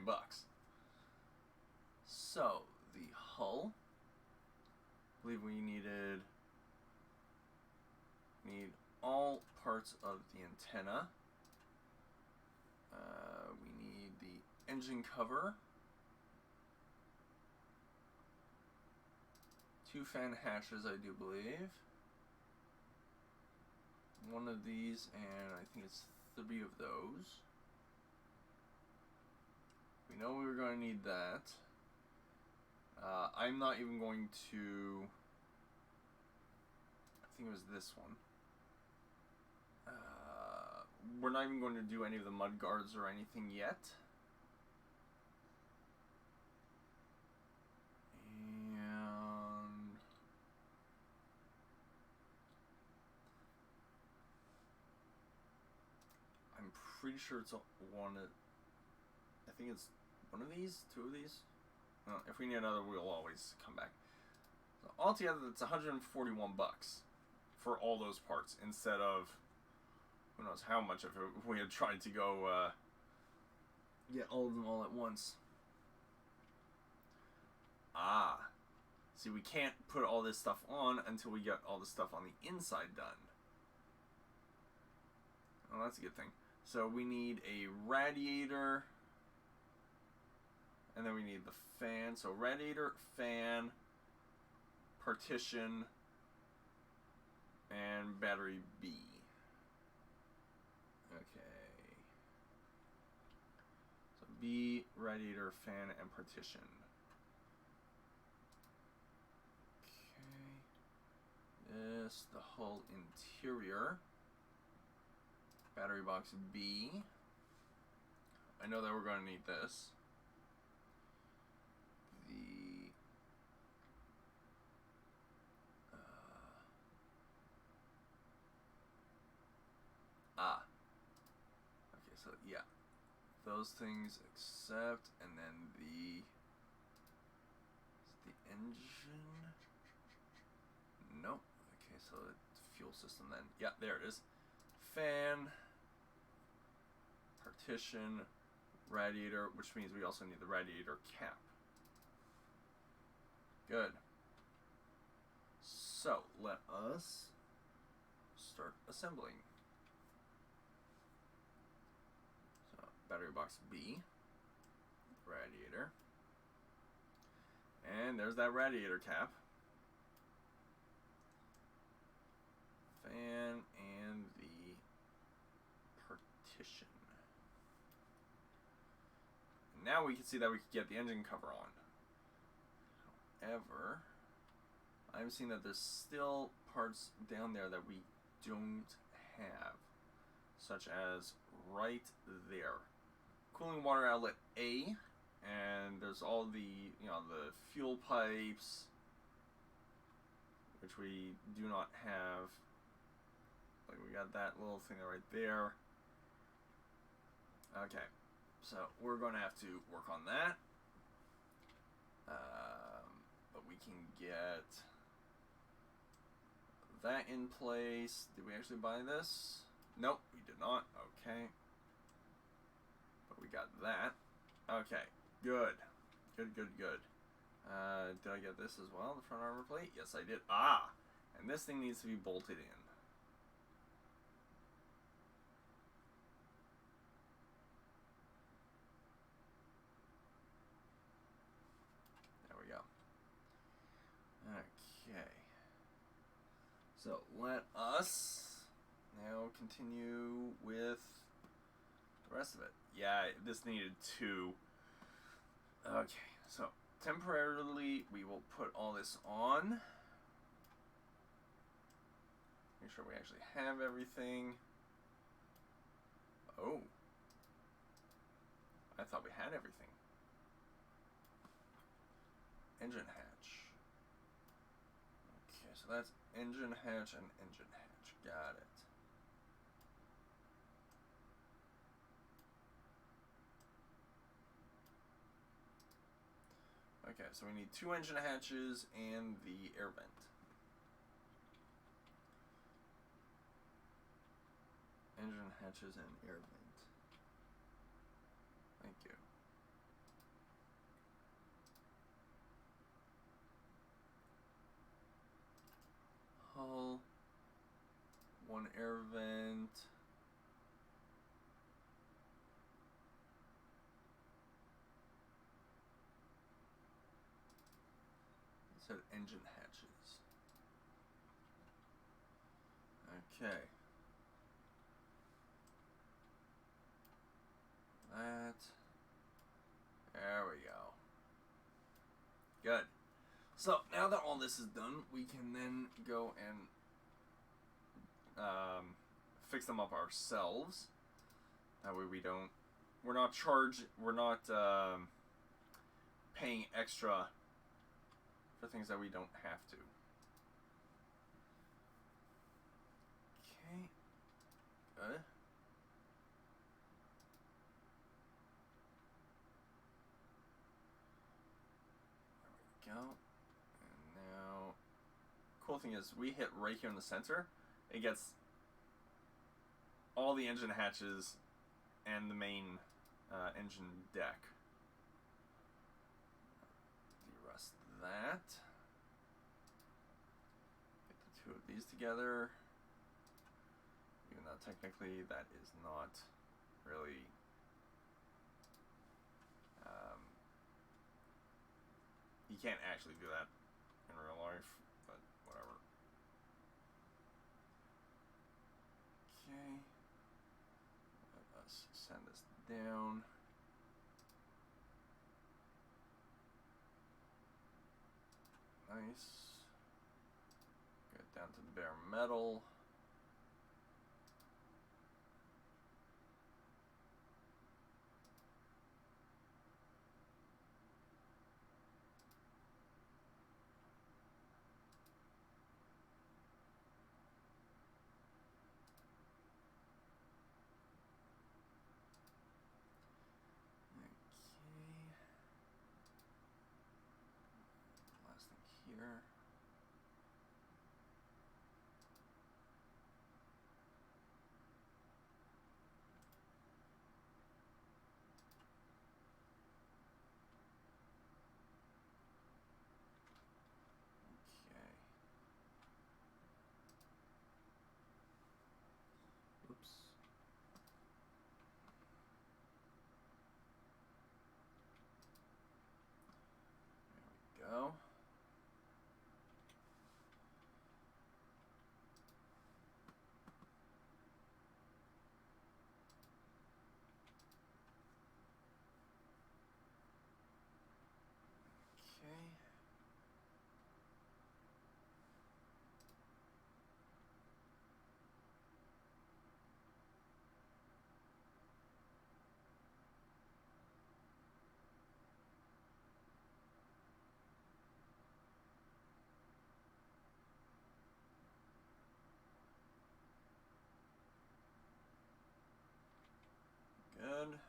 So the hull, I believe we need all parts of the antenna. We need the engine cover. 2 fan hatches, I do believe. One of these, and I think it's 3 of those. We know we were going to need that. I'm not even going to... I think it was this one. We're not even going to do any of the mud guards or anything yet. And I'm pretty sure it's one of, I think it's one of these, 2 of these. Well, if we need another, we'll always come back. So altogether, it's $141 for all those parts, instead of who knows how much of it if we had tried to go get all of them all at once. See, we can't put all this stuff on until we get all the stuff on the inside done. Well, that's a good thing. So we need a radiator, and then we need the fan. So radiator, fan, partition, and battery B. Okay. So B, radiator, fan, and partition. This, the hull interior, battery box B. I know that we're going to need this. The okay, so yeah, those things except, and then the engine. Nope. Okay, so it's fuel system then. Yeah, there it is. Fan, partition, radiator, which means we also need the radiator cap. Good. So let us start assembling. So battery box B, radiator, and there's that radiator cap. Fan and the partition. Now we can see that we can get the engine cover on. However, I'm seeing that there's still parts down there that we don't have, such as right there. Cooling water outlet A, and there's all the, the fuel pipes, which we do not have. Like, we got that little thing right there. Okay, so we're going to have to work on that. But we can get that in place. Did we actually buy this? Nope, we did not. Okay. But we got that. Okay, good. Good. Did I get this as well, the front armor plate? Yes, I did. Ah! And this thing needs to be bolted in. Okay. So let us now continue with the rest of it. Yeah, this needed two. Okay, so temporarily we will put all this on. Make sure we actually have everything. Oh. I thought we had everything. Engine hatch. Okay, so that's engine hatch and engine hatch. Got it. Okay, so we need 2 engine hatches and the air vent. Engine hatches and air vent. Thank you. Hull, 1 air vent. It said engine hatches. Okay. That. There we go. Good. So now that all this is done, we can then go and fix them up ourselves. That way we're not paying extra for things that we don't have to. Okay, good. There we go. And now, cool thing is, we hit right here in the center, it gets all the engine hatches and the main engine deck. De-rust that. Get the 2 of these together. Even though technically that is not really you can't actually do that in real life, but whatever. Okay. Let us send this down. Nice. Get down to bare metal. here. Oops. There we go. Okay. Good.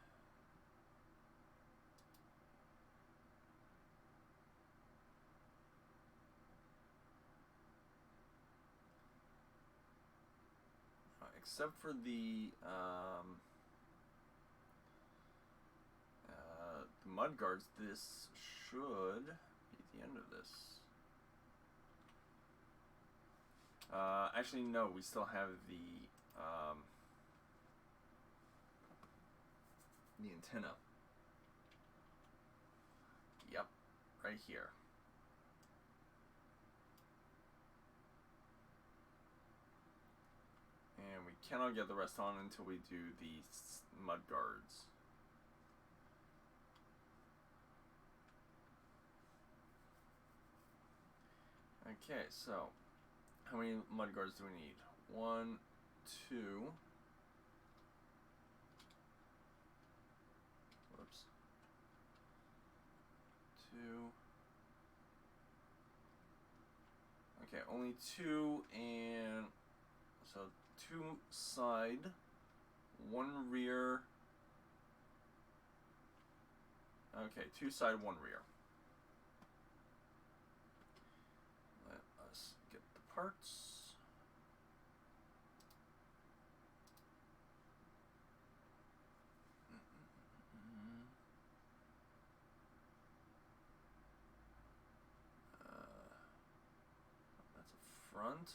Except for the mud guards, this should be the end of this. Actually, no, we still have the antenna. Yep, right here. And we cannot get the rest on until we do the mud guards. Okay, so how many mud guards do we need? 1, 2. Whoops. 2. Okay, only 2, and so 2 side, 1 rear. Okay, 2 side, 1 rear. Let us get the parts. That's a front,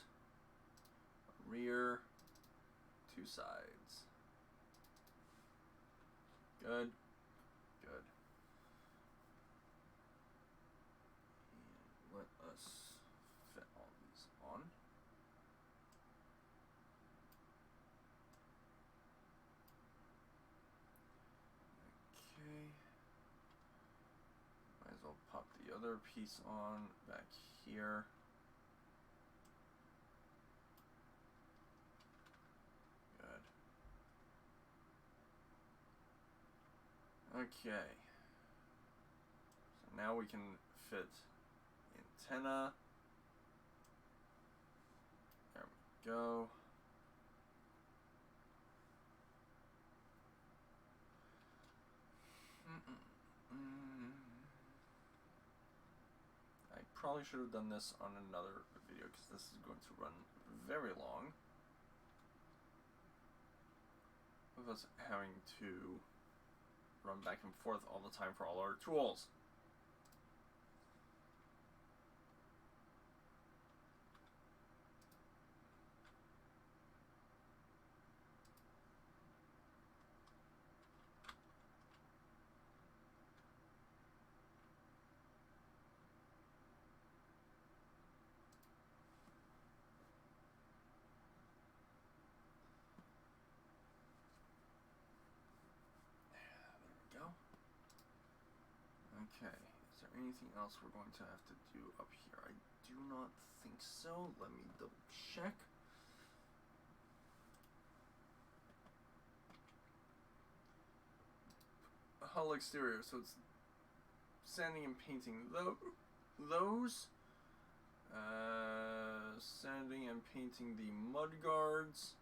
a rear, 2 sides. Good. Good. And let us fit all these on. Okay. Might as well pop the other piece on back here. Good. Okay. So now we can fit antenna. There we go. I probably should have done this on another video because this is going to run very long. With us having to run back and forth all the time for all our tools. Okay, is there anything else we're going to have to do up here? I do not think so. Let me double check. A hull exterior, so it's sanding and painting those. Sanding and painting the mud guards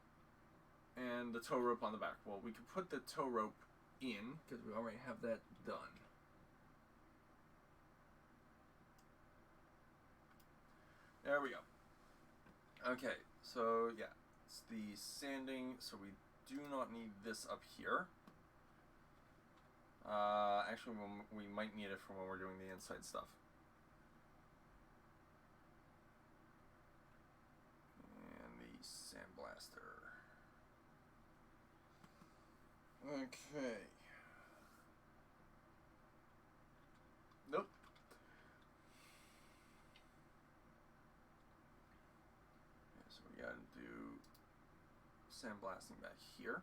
and the tow rope on the back. Well, we could put the tow rope in because we already have that done. There we go. Okay, so yeah, it's the sanding, so we do not need this up here. Actually, we might need it for when we're doing the inside stuff. And the sandblaster. Okay. Nope. Okay, so we gotta do sandblasting back here.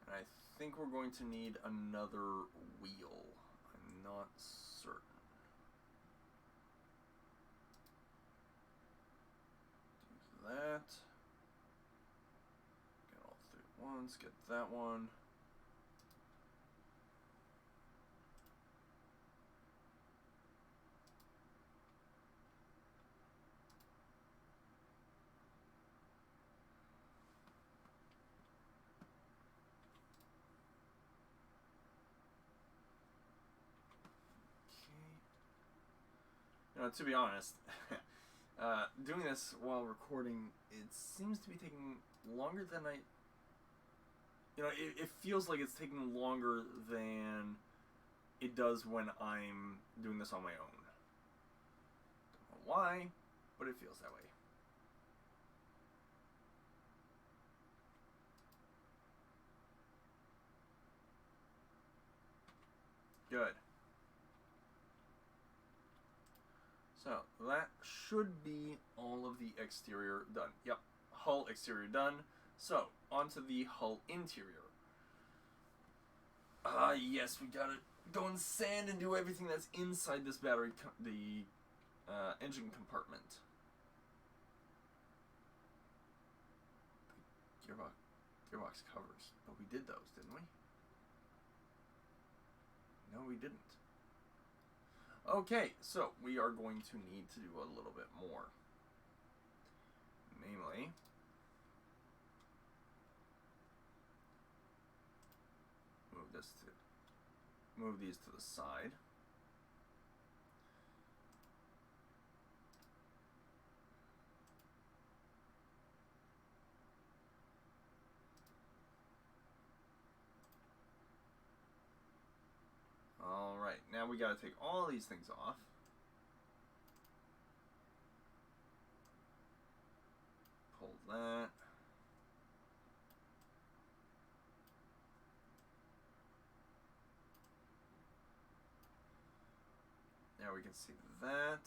And I think we're going to need another wheel. I'm not certain. Do that. Get all three at once. Get that one. To be honest, doing this while recording, it seems to be taking longer than it feels like it's taking longer than it does when I'm doing this on my own. Don't know why, but it feels that way. Good. So, that should be all of the exterior done. Yep, hull exterior done. So, onto the hull interior. Yes, we gotta go and sand and do everything that's inside this battery, the engine compartment. Gearbox covers. But we did those, didn't we? No, we didn't. Okay, so we are going to need to do a little bit more. Namely, move these to the side. Alright, now we gotta take all these things off. Pull that. Now we can see that.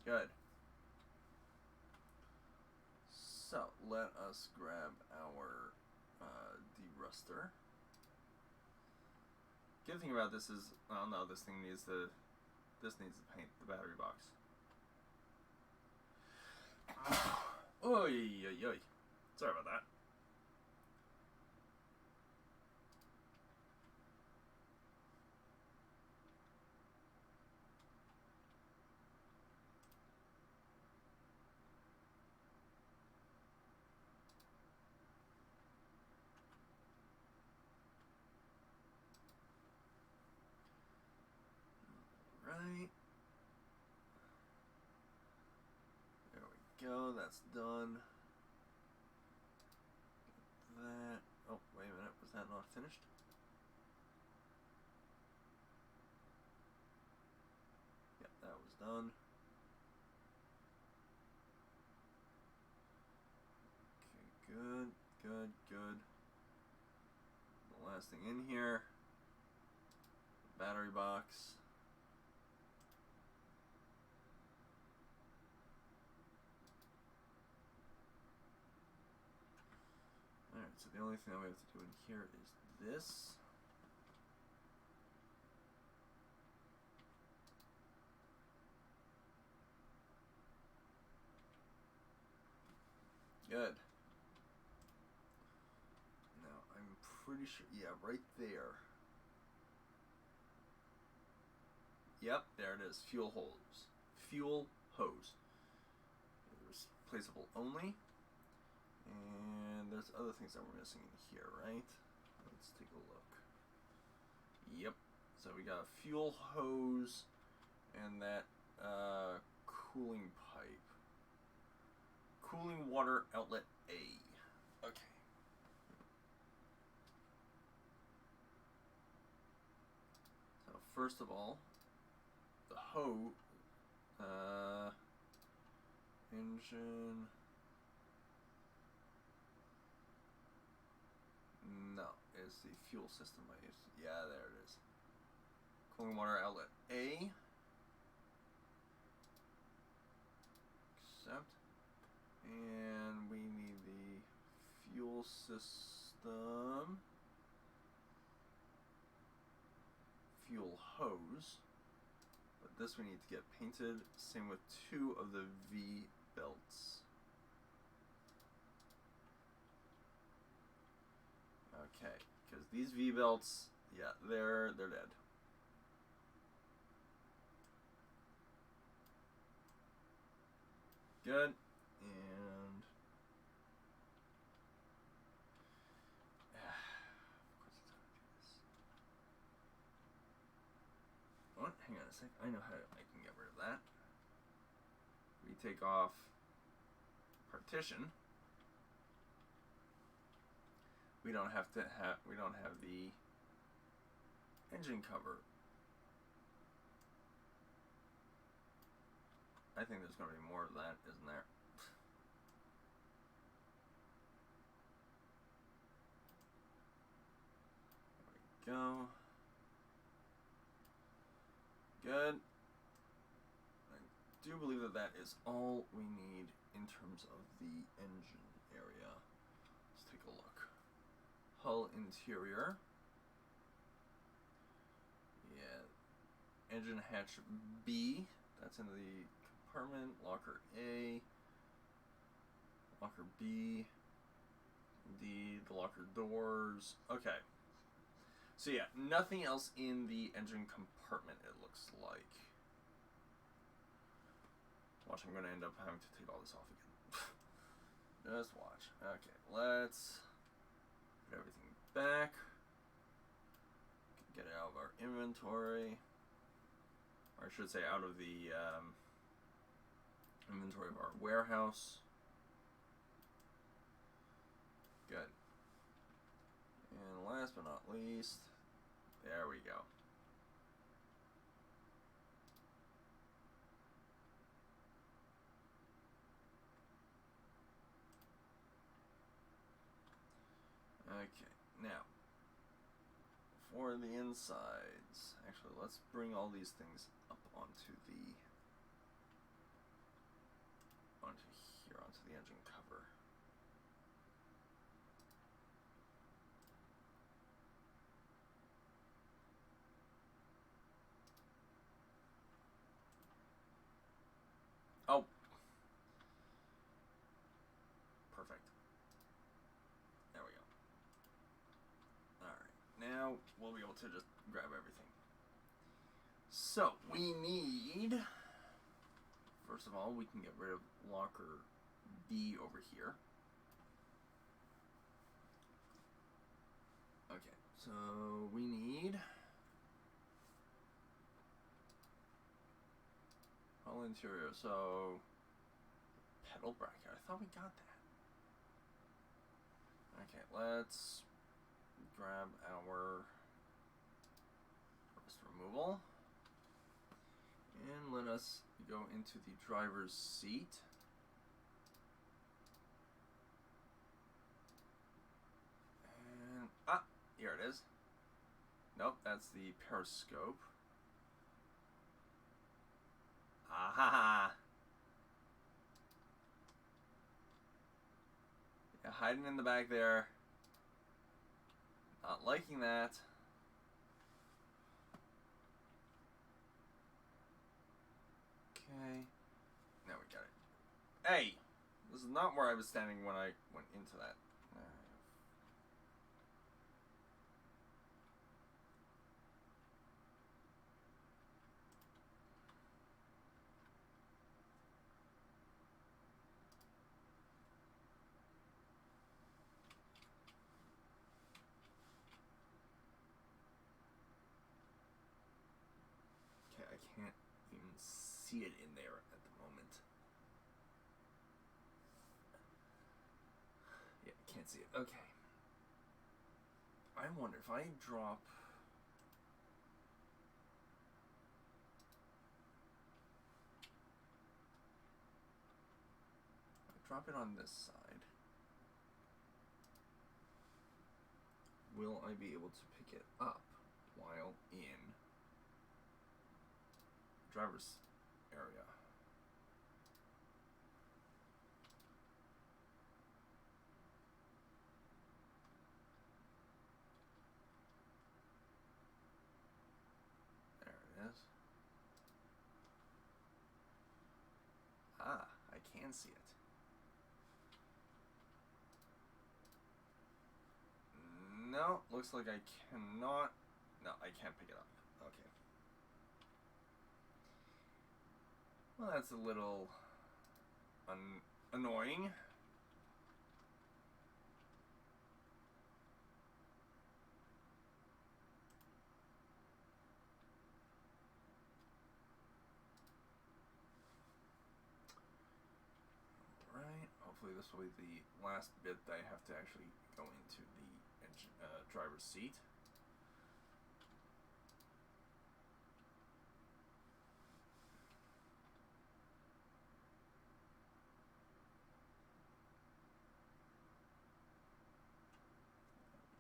Good. So, let us grab our deruster. Good thing about this is, oh no, this needs to paint the battery box. Oy, oy, oy. Sorry about that. Right. There we go, that's done. That. Oh, wait a minute, was that not finished? Yep, that was done. Okay, good, good, good. The last thing in here, battery box. Alright, so the only thing that we have to do in here is this. Good. Now, I'm pretty sure, yeah, right there. Yep, there it is, fuel hose. Fuel hose. It's replaceable only. And there's other things that we're missing in here, right? Let's take a look. Yep. So we got a fuel hose and that cooling pipe. Cooling water outlet A. Okay. So first of all, the hose, engine. No, it's the fuel system I used. Yeah, there it is. Cooling water outlet A. Accept. And we need the fuel system. Fuel hose. But this we need to get painted. Same with 2 of the V belts. Okay, because these V belts, yeah, they're dead. Good. And what? Hang on a sec. I know how I can get rid of that. We take off partition. We don't have the engine cover. I think there's going to be more of that, isn't there? There we go. Good. I do believe that is all we need in terms of the engine area. Let's take a look. Hull interior. Yeah. Engine hatch B. That's in the compartment. Locker A. Locker B. D. The locker doors. Okay. So yeah, nothing else in the engine compartment, it looks like. Watch, I'm going to end up having to take all this off again. Just watch. Okay, let's put everything back. Get it out of our inventory. Or I should say out of the inventory of our warehouse. Good. And last but not least, there we go. Okay, now, for the insides, actually let's bring all these things up onto the engine cover. Oh, perfect. There we go. Alright, now we'll be able to just grab everything. So, we need, first of all, we can get rid of locker B over here. Okay, so we need hull interior, so pedal bracket. I thought we got that. Okay, let's grab our rust removal and let us go into the driver's seat. And here it is. Nope, that's the periscope. Aha! Yeah, hiding in the back there. Not liking that. Okay. Now we got it. Hey! This is not where I was standing when I went into that. see it in there at the moment. Yeah, can't see it. Okay. I wonder if I drop... Drop it on this side. Will I be able to pick it up while in driver's area? There it is. Ah, I can see it. No, looks like I cannot. No, I can't pick it up. Okay. Well, that's a little annoying. Alright, hopefully this will be the last bit that I have to actually go into the driver's seat.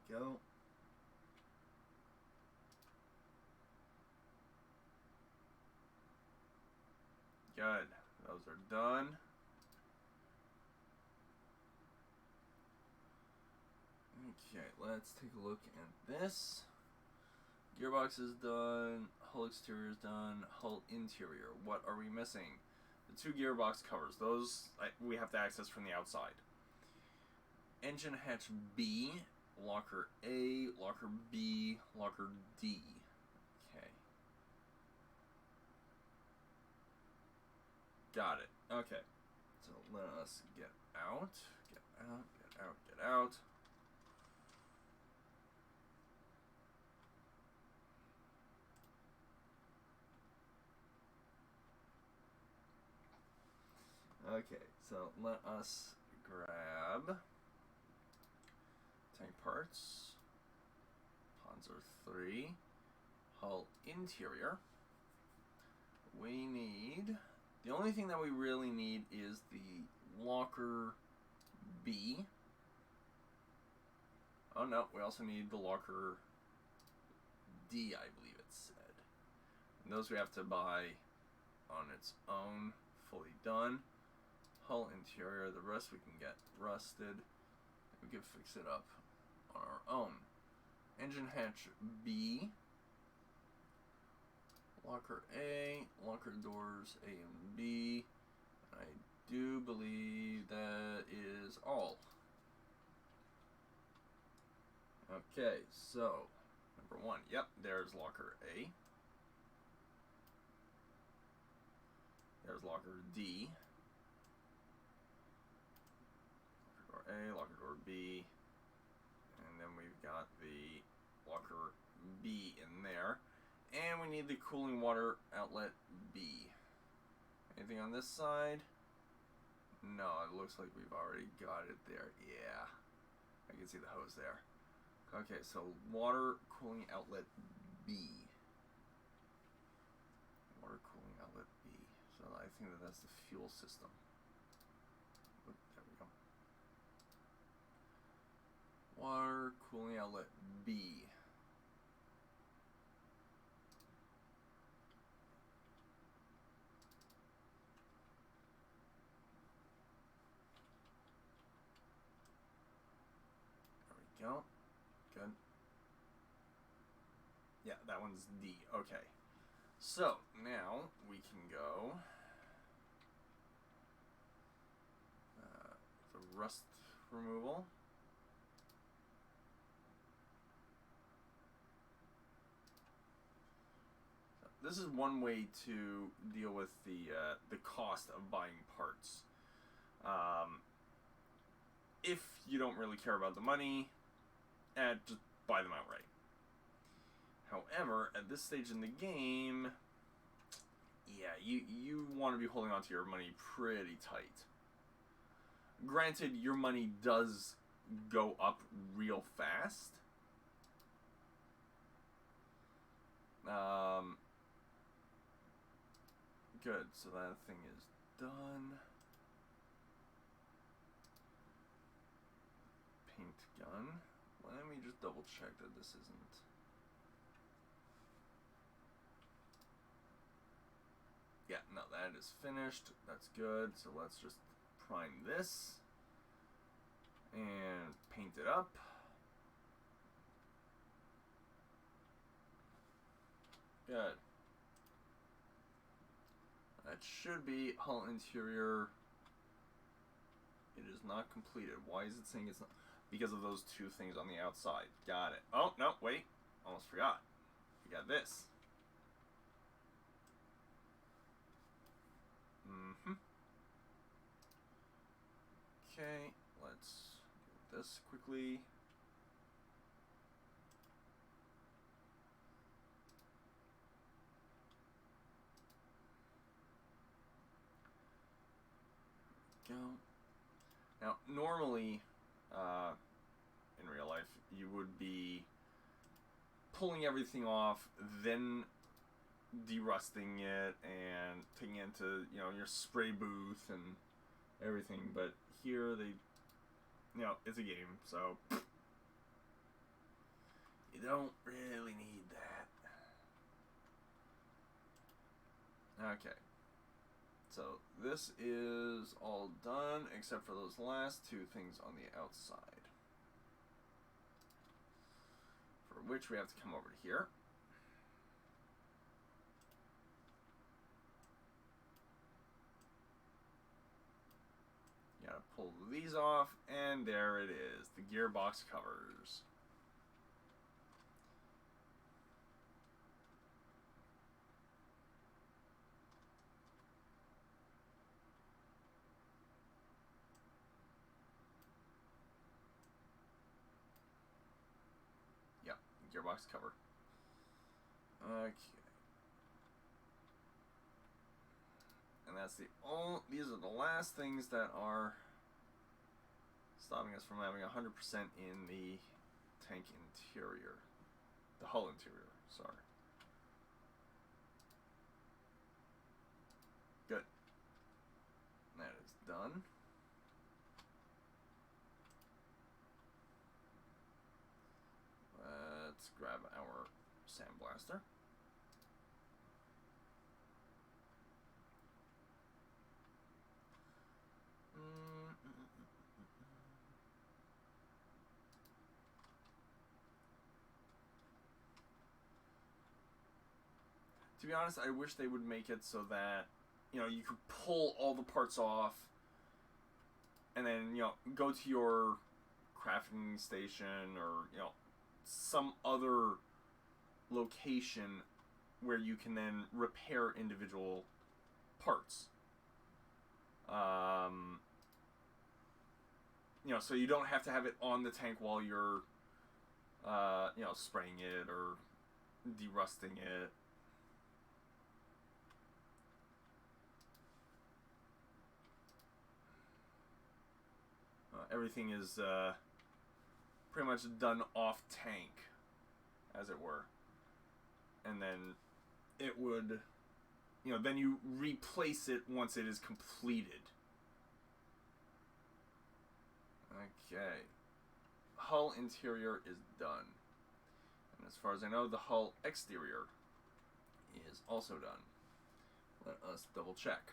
There we go. Good. Those are done. Okay, let's take a look at this. Gearbox is done. Hull exterior is done. Hull interior. What are we missing? The two gearbox covers. Those we have to access from the outside. Engine hatch B, locker A, locker B, locker D. Okay. Got it. Okay. So let us get out. Get out, get out, get out. Okay, so let us grab tank parts, Panzer III, hull interior. We need, the only thing that we really need is the locker B. Oh no, we also need the locker D, I believe it said. And those we have to buy on its own, fully done. Hull interior, the rest we can get rusted. We can fix it up on our own. Engine hatch B. Locker A, locker doors A and B. I do believe that is all. Okay, so number one, yep, there's locker A. There's locker D. Locker door A, locker door B. And then we've got the locker B in there. And we need the cooling water outlet B. Anything on this side? No, it looks like we've already got it there. Yeah, I can see the hose there. Okay, so water cooling outlet B. Water cooling outlet B. So I think that that's the fuel system. Oop, there we go. Water cooling outlet B. There we go. Good. Yeah, that one's D. Okay. So, now we can go the rust removal. This is one way to deal with the cost of buying parts. If you don't really care about the money, just buy them outright. However, at this stage in the game, yeah, you want to be holding on to your money pretty tight. Granted, your money does go up real fast. Good, so that thing is done. Paint gun. Let me just double check that this isn't. Yeah, no, that is finished. That's good. So let's just prime this and paint it up. Good. That should be hull interior. It is not completed. Why is it saying it's not? Because of those two things on the outside. Got it. Oh, no, wait. Almost forgot. We got this. Okay, let's do this quickly. Go. Now, normally, in real life, you would be pulling everything off, then derusting it and taking it into, you know, your spray booth and everything. But here they, you know, it's a game, so you don't really need that. Okay. So this is all done except for those last two things on the outside, for which we have to come over to here. Gotta pull these off, and there it is, the gearbox covers. Yep, gearbox cover. Okay. And that's the only, these are the last things that are stopping us from having 100% in the tank interior. The hull interior, sorry. Good. That is done. Let's grab our sandblaster. To be honest, I wish they would make it so that, you know, you could pull all the parts off and then, you know, go to your crafting station or, you know, some other location where you can then repair individual parts. You know, so you don't have to have it on the tank while you're, you know, spraying it or derusting it. Everything is pretty much done off tank, as it were. And then it would, you know, then you replace it once it is completed. Okay. Hull interior is done. And as far as I know, the hull exterior is also done. Let us double check.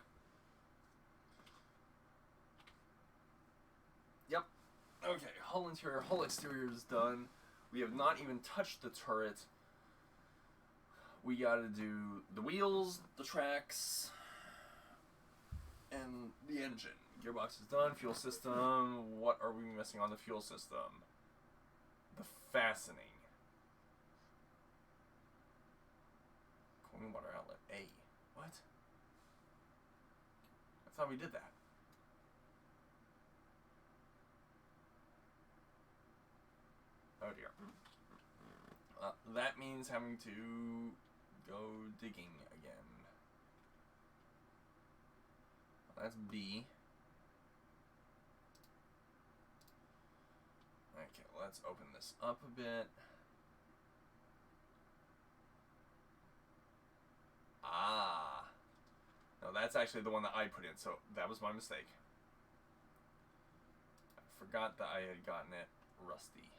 Yep. Okay, hull interior, hull exterior is done. We have not even touched the turret. We gotta do the wheels, the tracks, and the engine. Gearbox is done. Fuel system. What are we missing on the fuel system? The fastening. Cooling water outlet A. What? I thought we did that. Oh dear. That means having to go digging again. That's B. Okay, let's open this up a bit. Ah. No, that's actually the one that I put in, so that was my mistake. I forgot that I had gotten it rusty.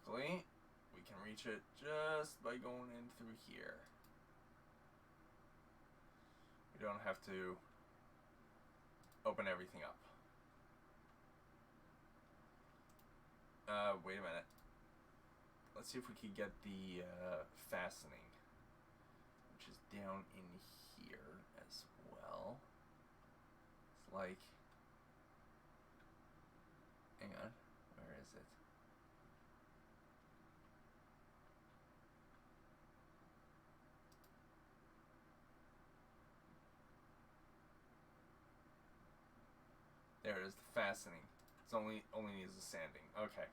Luckily, we can reach it just by going in through here. We don't have to open everything up. Wait a minute. Let's see if we can get the fastening, which is down in here as well. It's like, hang on, where is it? There it is, the fastening. It's only needs the sanding. Okay.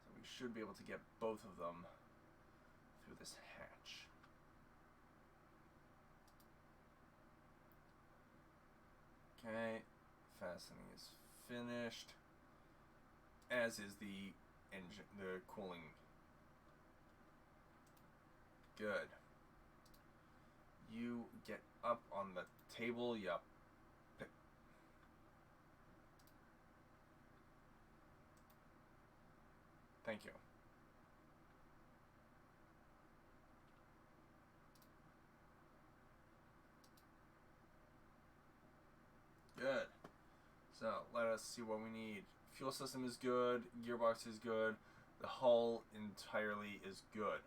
So we should be able to get both of them through this hatch. Okay, fastening is finished. As is the engine, the cooling. Good. You get up on the table. Yup. Thank you. Good. So let us see what we need. Fuel system is good. Gearbox is good. The hull entirely is good.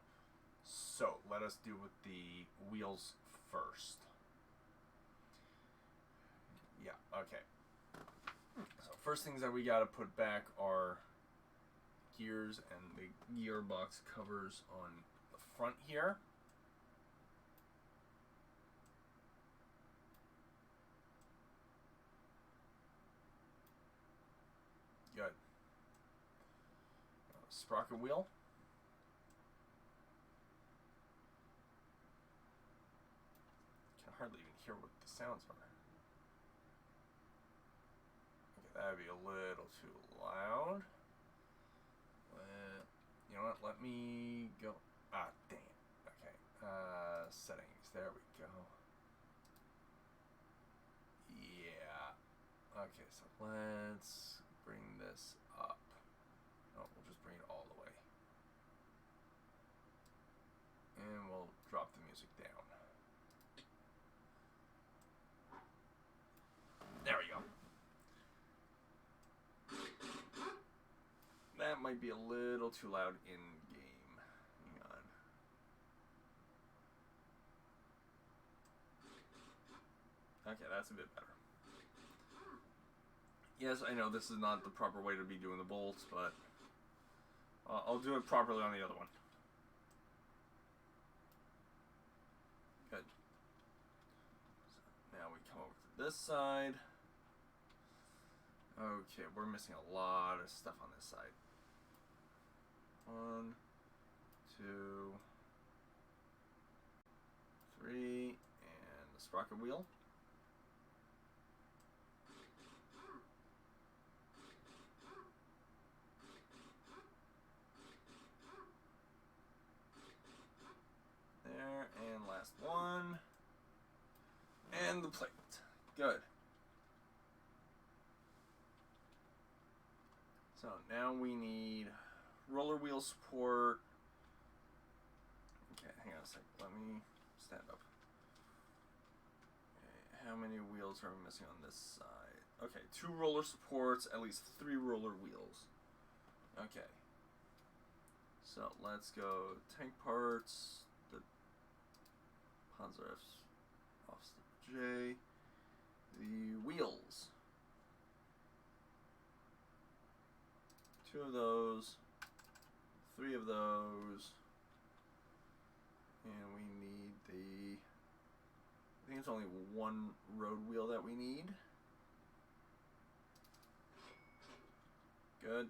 So let us deal with the wheels first. Yeah, okay. So first things that we gotta put back are gears and the gearbox covers on the front here. Good. Sprocket wheel. Can hardly even hear what the sounds are. Okay, that'd be a little too loud. You know what? Let me go. Ah, dang it. Okay. Settings. There we go. Yeah. Okay, so let's bring this up. No, we'll just bring it all the way. And we'll drop the music down. There we go. That might be a little too loud in game. Hang on. Okay, that's a bit better. Yes, I know this is not the proper way to be doing the bolts, but I'll do it properly on the other one. Good. So now we come over to this side. Okay, we're missing a lot of stuff on this side. 1, 2, 3, and the sprocket wheel. There, and last one. And the plate. Good. So now we need roller wheel support. Okay, hang on a sec. Let me stand up. Okay, how many wheels are we missing on this side? Okay, 2 roller supports, at least 3 roller wheels. Okay. So let's go tank parts, the Panzer F's offset J, the wheels. 2 of those, 3 of those, and we need the, I think it's only 1 road wheel that we need. Good.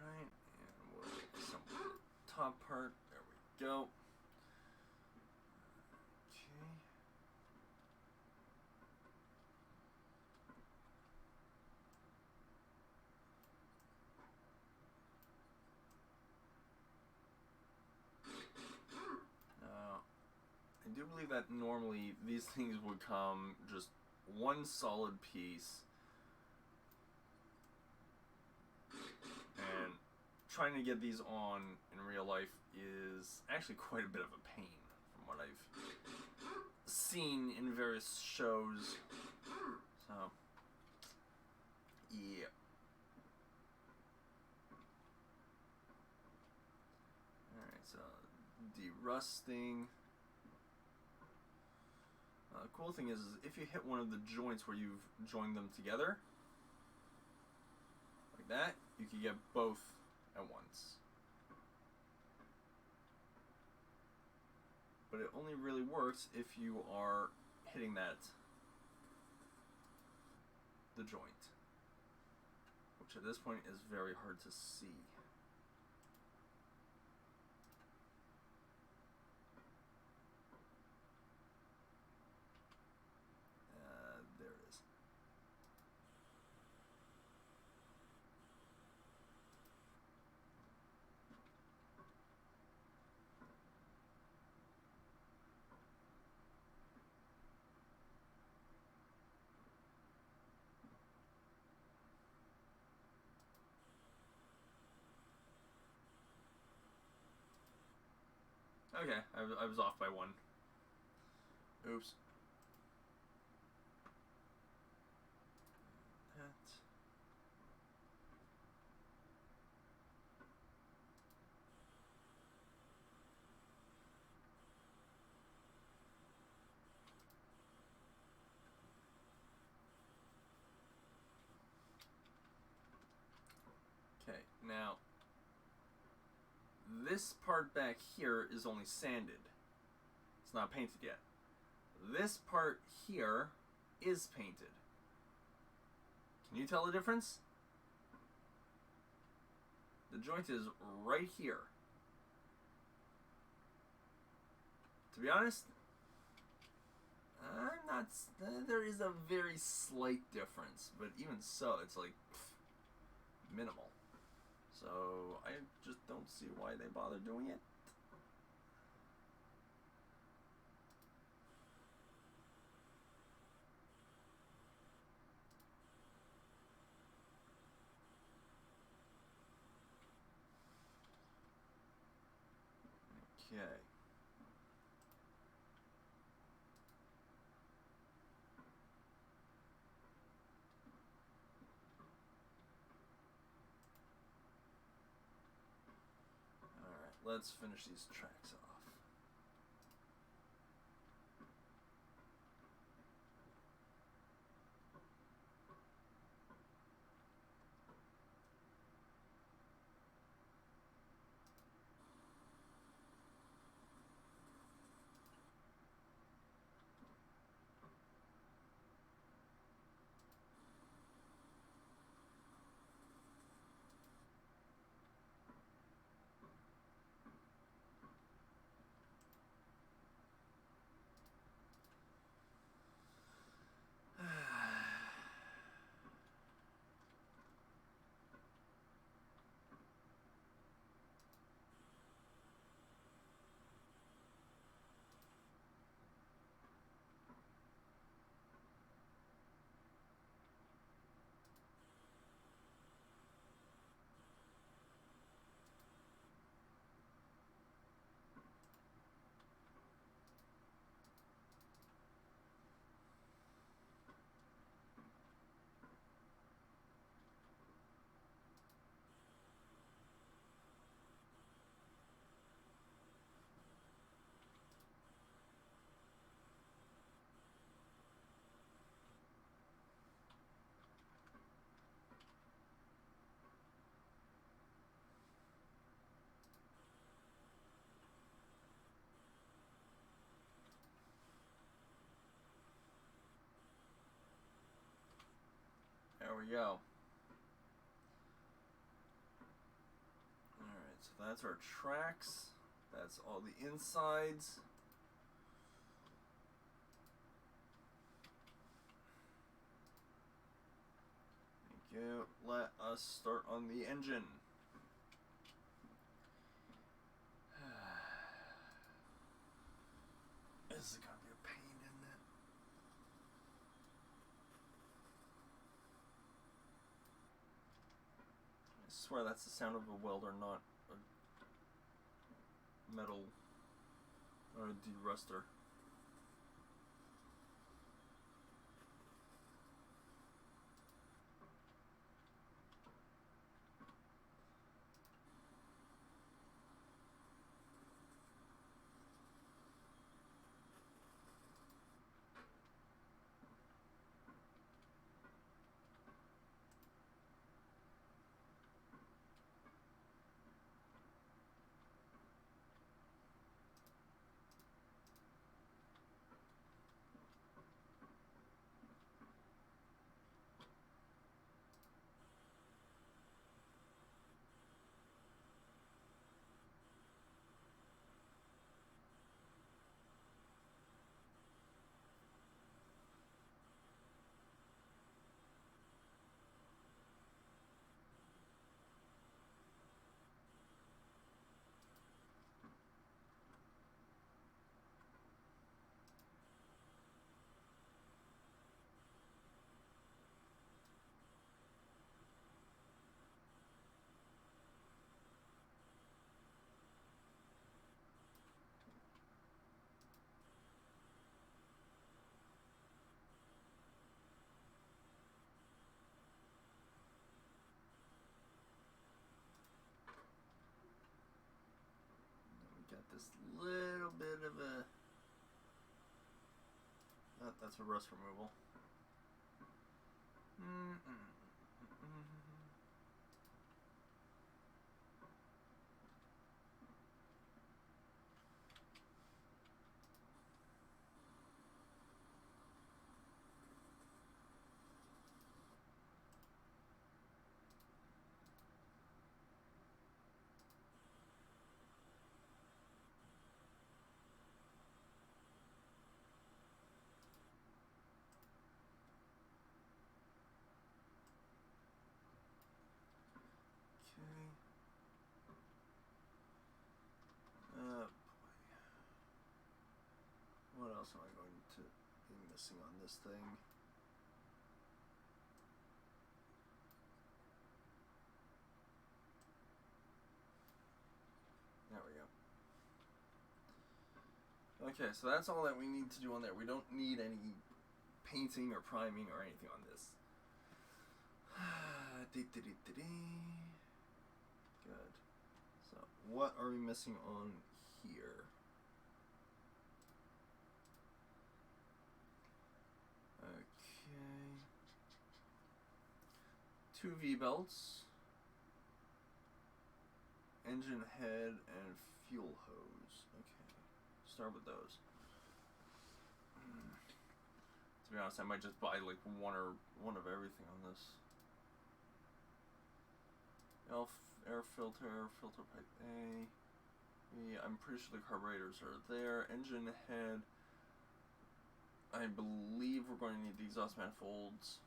Alright, and we'll assemble the top part. There we go. Okay. do believe that normally these things would come just one solid piece, and trying to get these on in real life is actually quite a bit of a pain from what I've seen in various shows. So, yeah. Alright, so derusting. The cool thing is if you hit one of the joints where you've joined them together, like that, you can get both at once. But it only really works if you are hitting the joint, which at this point is very hard to see. There it is. Okay, I was off by one. Oops. That. Okay, now this part back here is only sanded. It's not painted yet. This part here is painted. Can you tell the difference? The joint is right here. To be honest, I'm not. There is a very slight difference, but even so, it's like minimal. So I just don't see why they bother doing it. Okay. Alright, let's finish these tracks off. There we go. Alright, so that's our tracks. That's all the insides. Thank you. Let us start on the engine. This is gonna be a pain, isn't it? I swear that's the sound of a welder, not a metal or a deruster. Got this little bit of a... Oh, that's a rust removal. What else am I going to be missing on this thing? There we go. Okay, so that's all that we need to do on there. We don't need any painting or priming or anything on this. Good. So, what are we missing on here? Okay. 2 V-belts. Engine head and fuel hose. Okay. Start with those. To be honest, I might just buy like one of everything on this. Air filter pipe A. I'm pretty sure the carburetors are there. Engine head. I believe we're going to need the exhaust manifolds.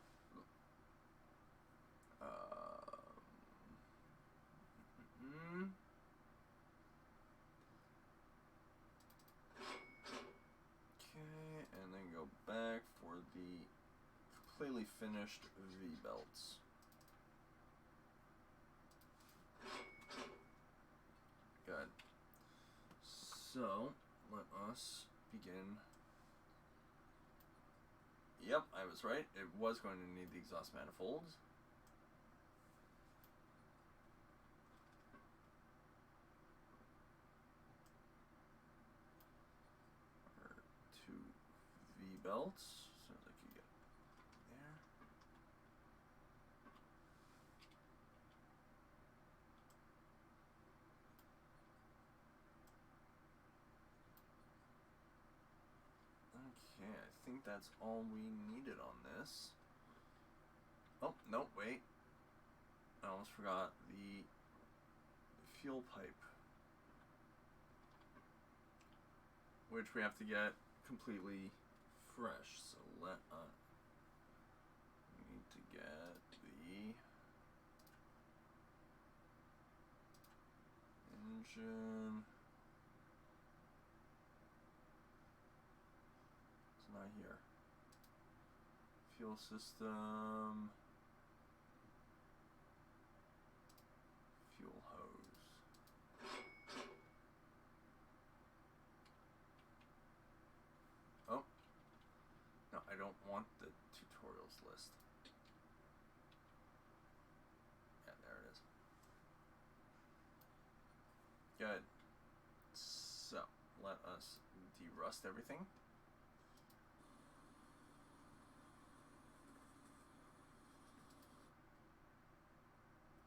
Okay, and then go back for the completely finished V-belts. Good. So, let us begin. Yep, I was right. It was going to need the exhaust manifolds. Or 2 V-belts. So I could get there. Okay, I think that's all we needed on this. Oh, no, wait. I almost forgot the fuel pipe, which we have to get completely fresh. So we need to get the engine. here? Fuel system. Fuel hose. Oh. No, I don't want the tutorials list. Yeah, there it is. Good. So, let us derust everything.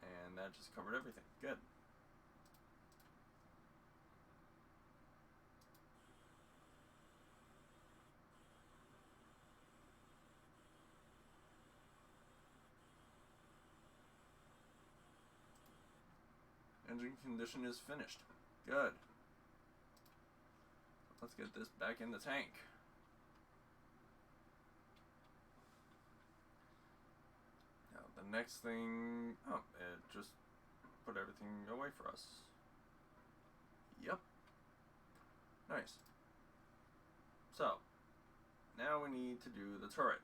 And that just covered everything. Good. Engine condition is finished. Good. Let's get this back in the tank. Now the next thing, oh, it just put everything away for us. Yep. Nice. So, now we need to do the turret.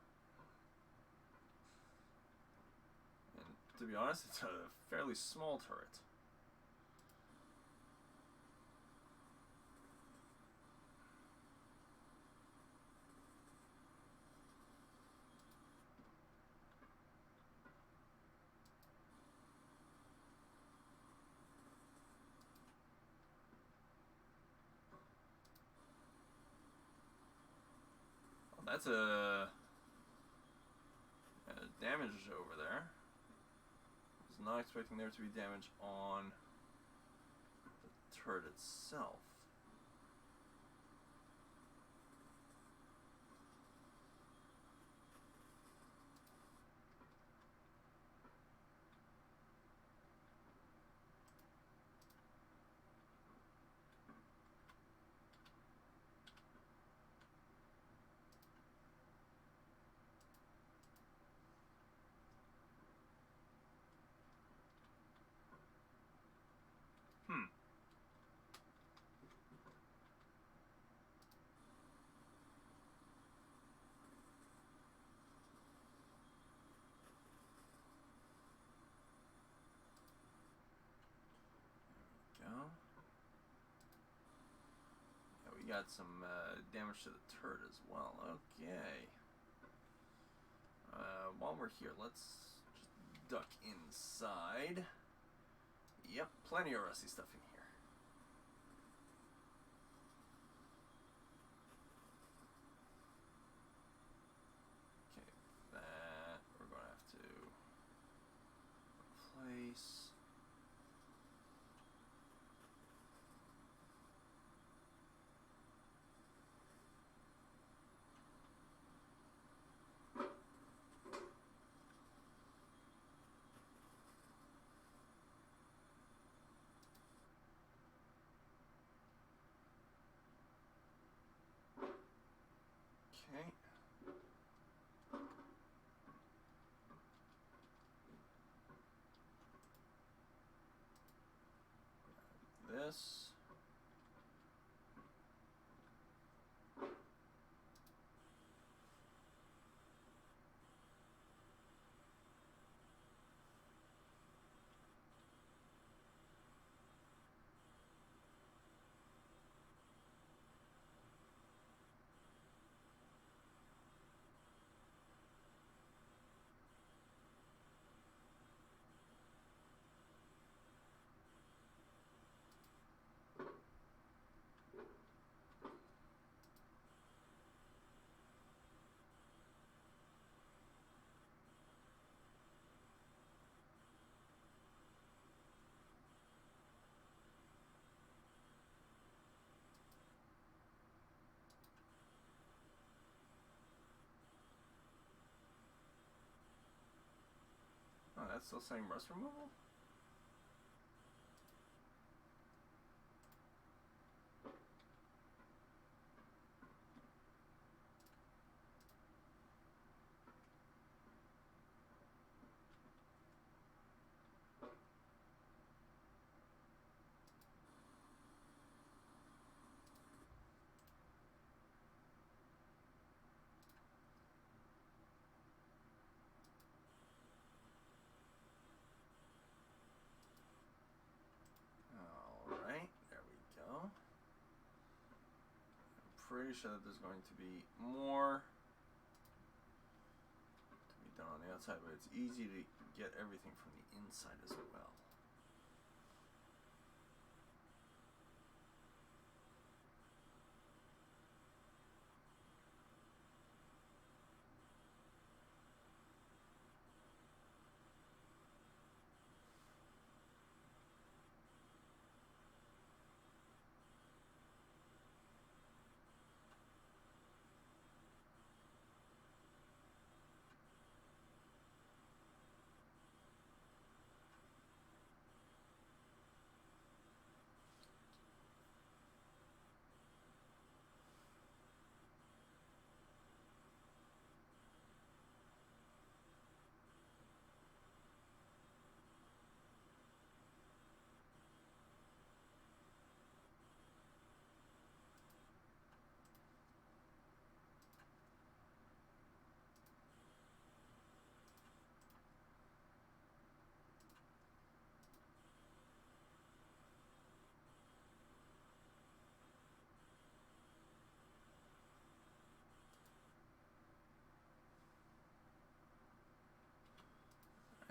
And to be honest, it's a fairly small turret. That's a damage over there. I was not expecting there to be damage on the turret itself. Got some damage to the turret as well. Okay. While we're here, let's just duck inside. Yep, plenty of rusty stuff in here. Okay, that we're going to have to replace. Okay. This. Oh, that's still saying rust removal? pretty sure that there's going to be more to be done on the outside, but it's easy to get everything from the inside as well.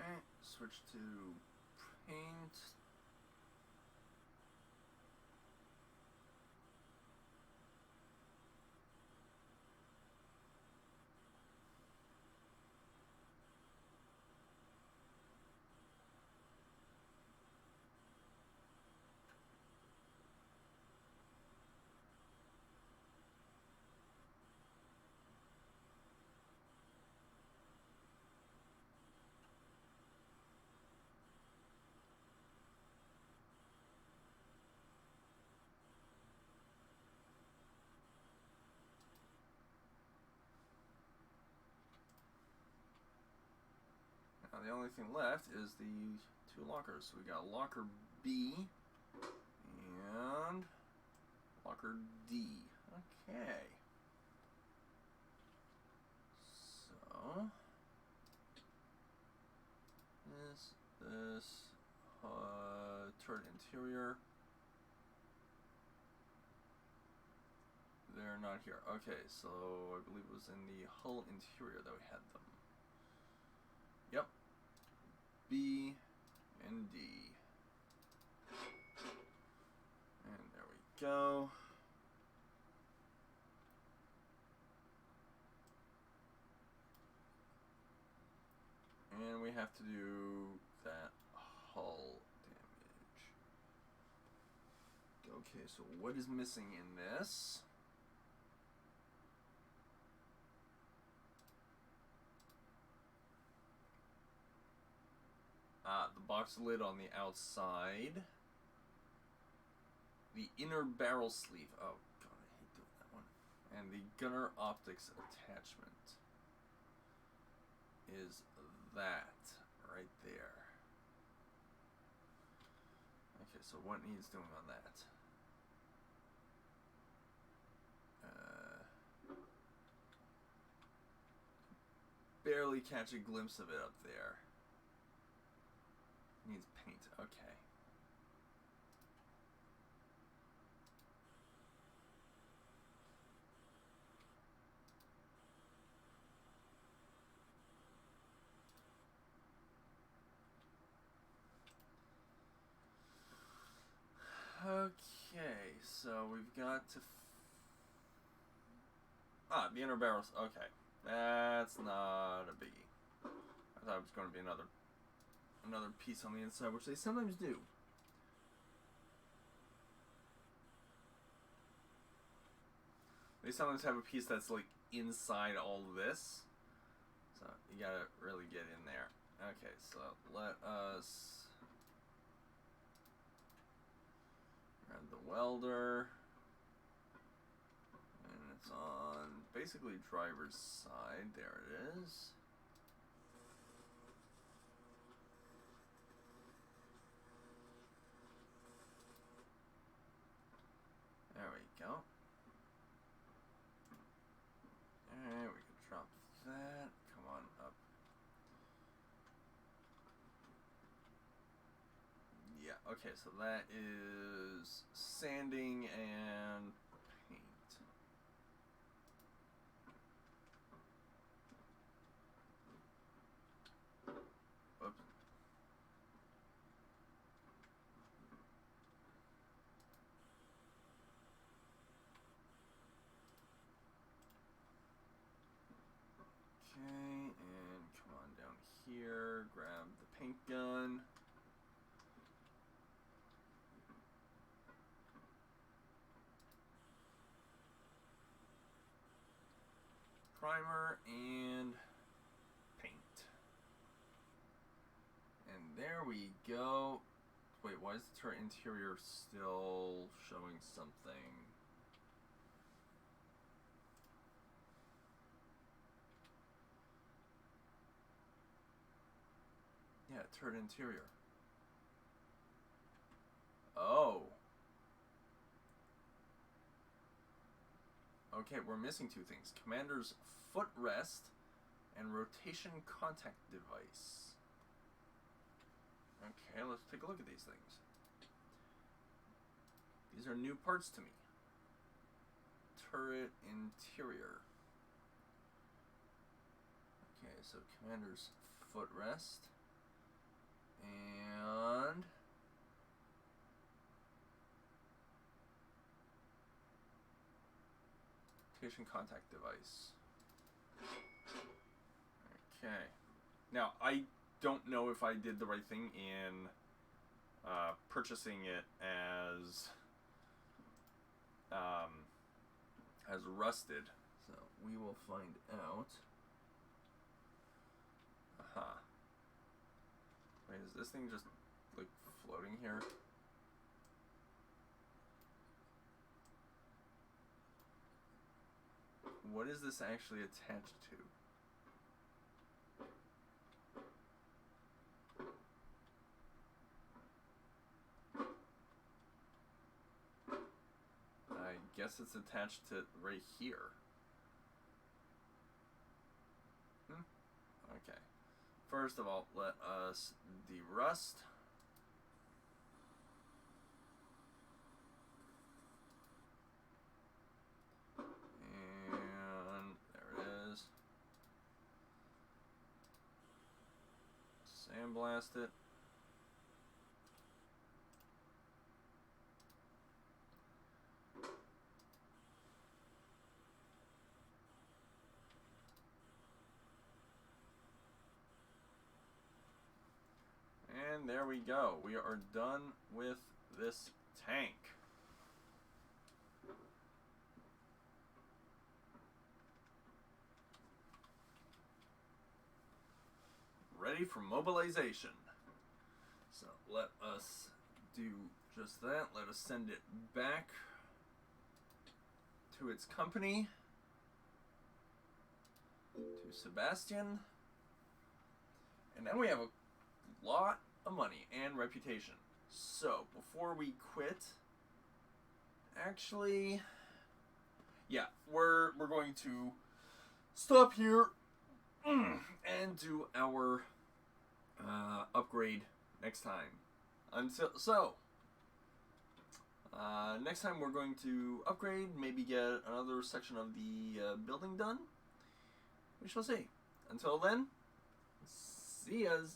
Alright, switch to paint. Now the only thing left is the two lockers. So we got locker B and locker D. Okay. So this turret interior. They're not here. Okay, so I believe it was in the hull interior that we had them. Yep. B and D. And there we go. And we have to do that hull damage. Okay, so what is missing in this? The box lid on the outside. The inner barrel sleeve. Oh, God, I hate doing that one. And the gunner optics attachment is that right there. Okay, so what needs doing on that? Barely catch a glimpse of it up there. Needs paint. Okay. Okay, so we've got to... the inner barrels. Okay. That's not a biggie. I thought it was going to be another piece on the inside, which they sometimes do. They sometimes have a piece that's like inside all of this. So you gotta really get in there. Okay, so let us grab the welder. And it's on basically driver's side. There it is. There we go. Alright, we can drop that. Come on up. Yeah, okay, so that is sanding and paint. one. Primer and paint. And there we go. Wait, why is the turret interior still showing something? Yeah, turret interior. Oh. Okay, we're missing two things. Commander's footrest and rotation contact device. Okay, let's take a look at these things. These are new parts to me. Turret interior. Okay, so commander's footrest and rotation contact device. Okay. Now, I don't know if I did the right thing in purchasing it as rusted. So we will find out. Aha. Wait, is this thing just like floating here? What is this actually attached to? I guess it's attached to right here. Okay. First of all, let us derust. And there it is. Sandblast it. And there we go. We are done with this tank. Ready for mobilization. So let us do just that. Let us send it back to its company, to Sebastian. And then we have a lot of money and reputation. So before we quit, actually, yeah, we're going to stop here and do our upgrade next time. Next time we're going to upgrade, maybe get another section of the building done. We shall see. Until then, see yas.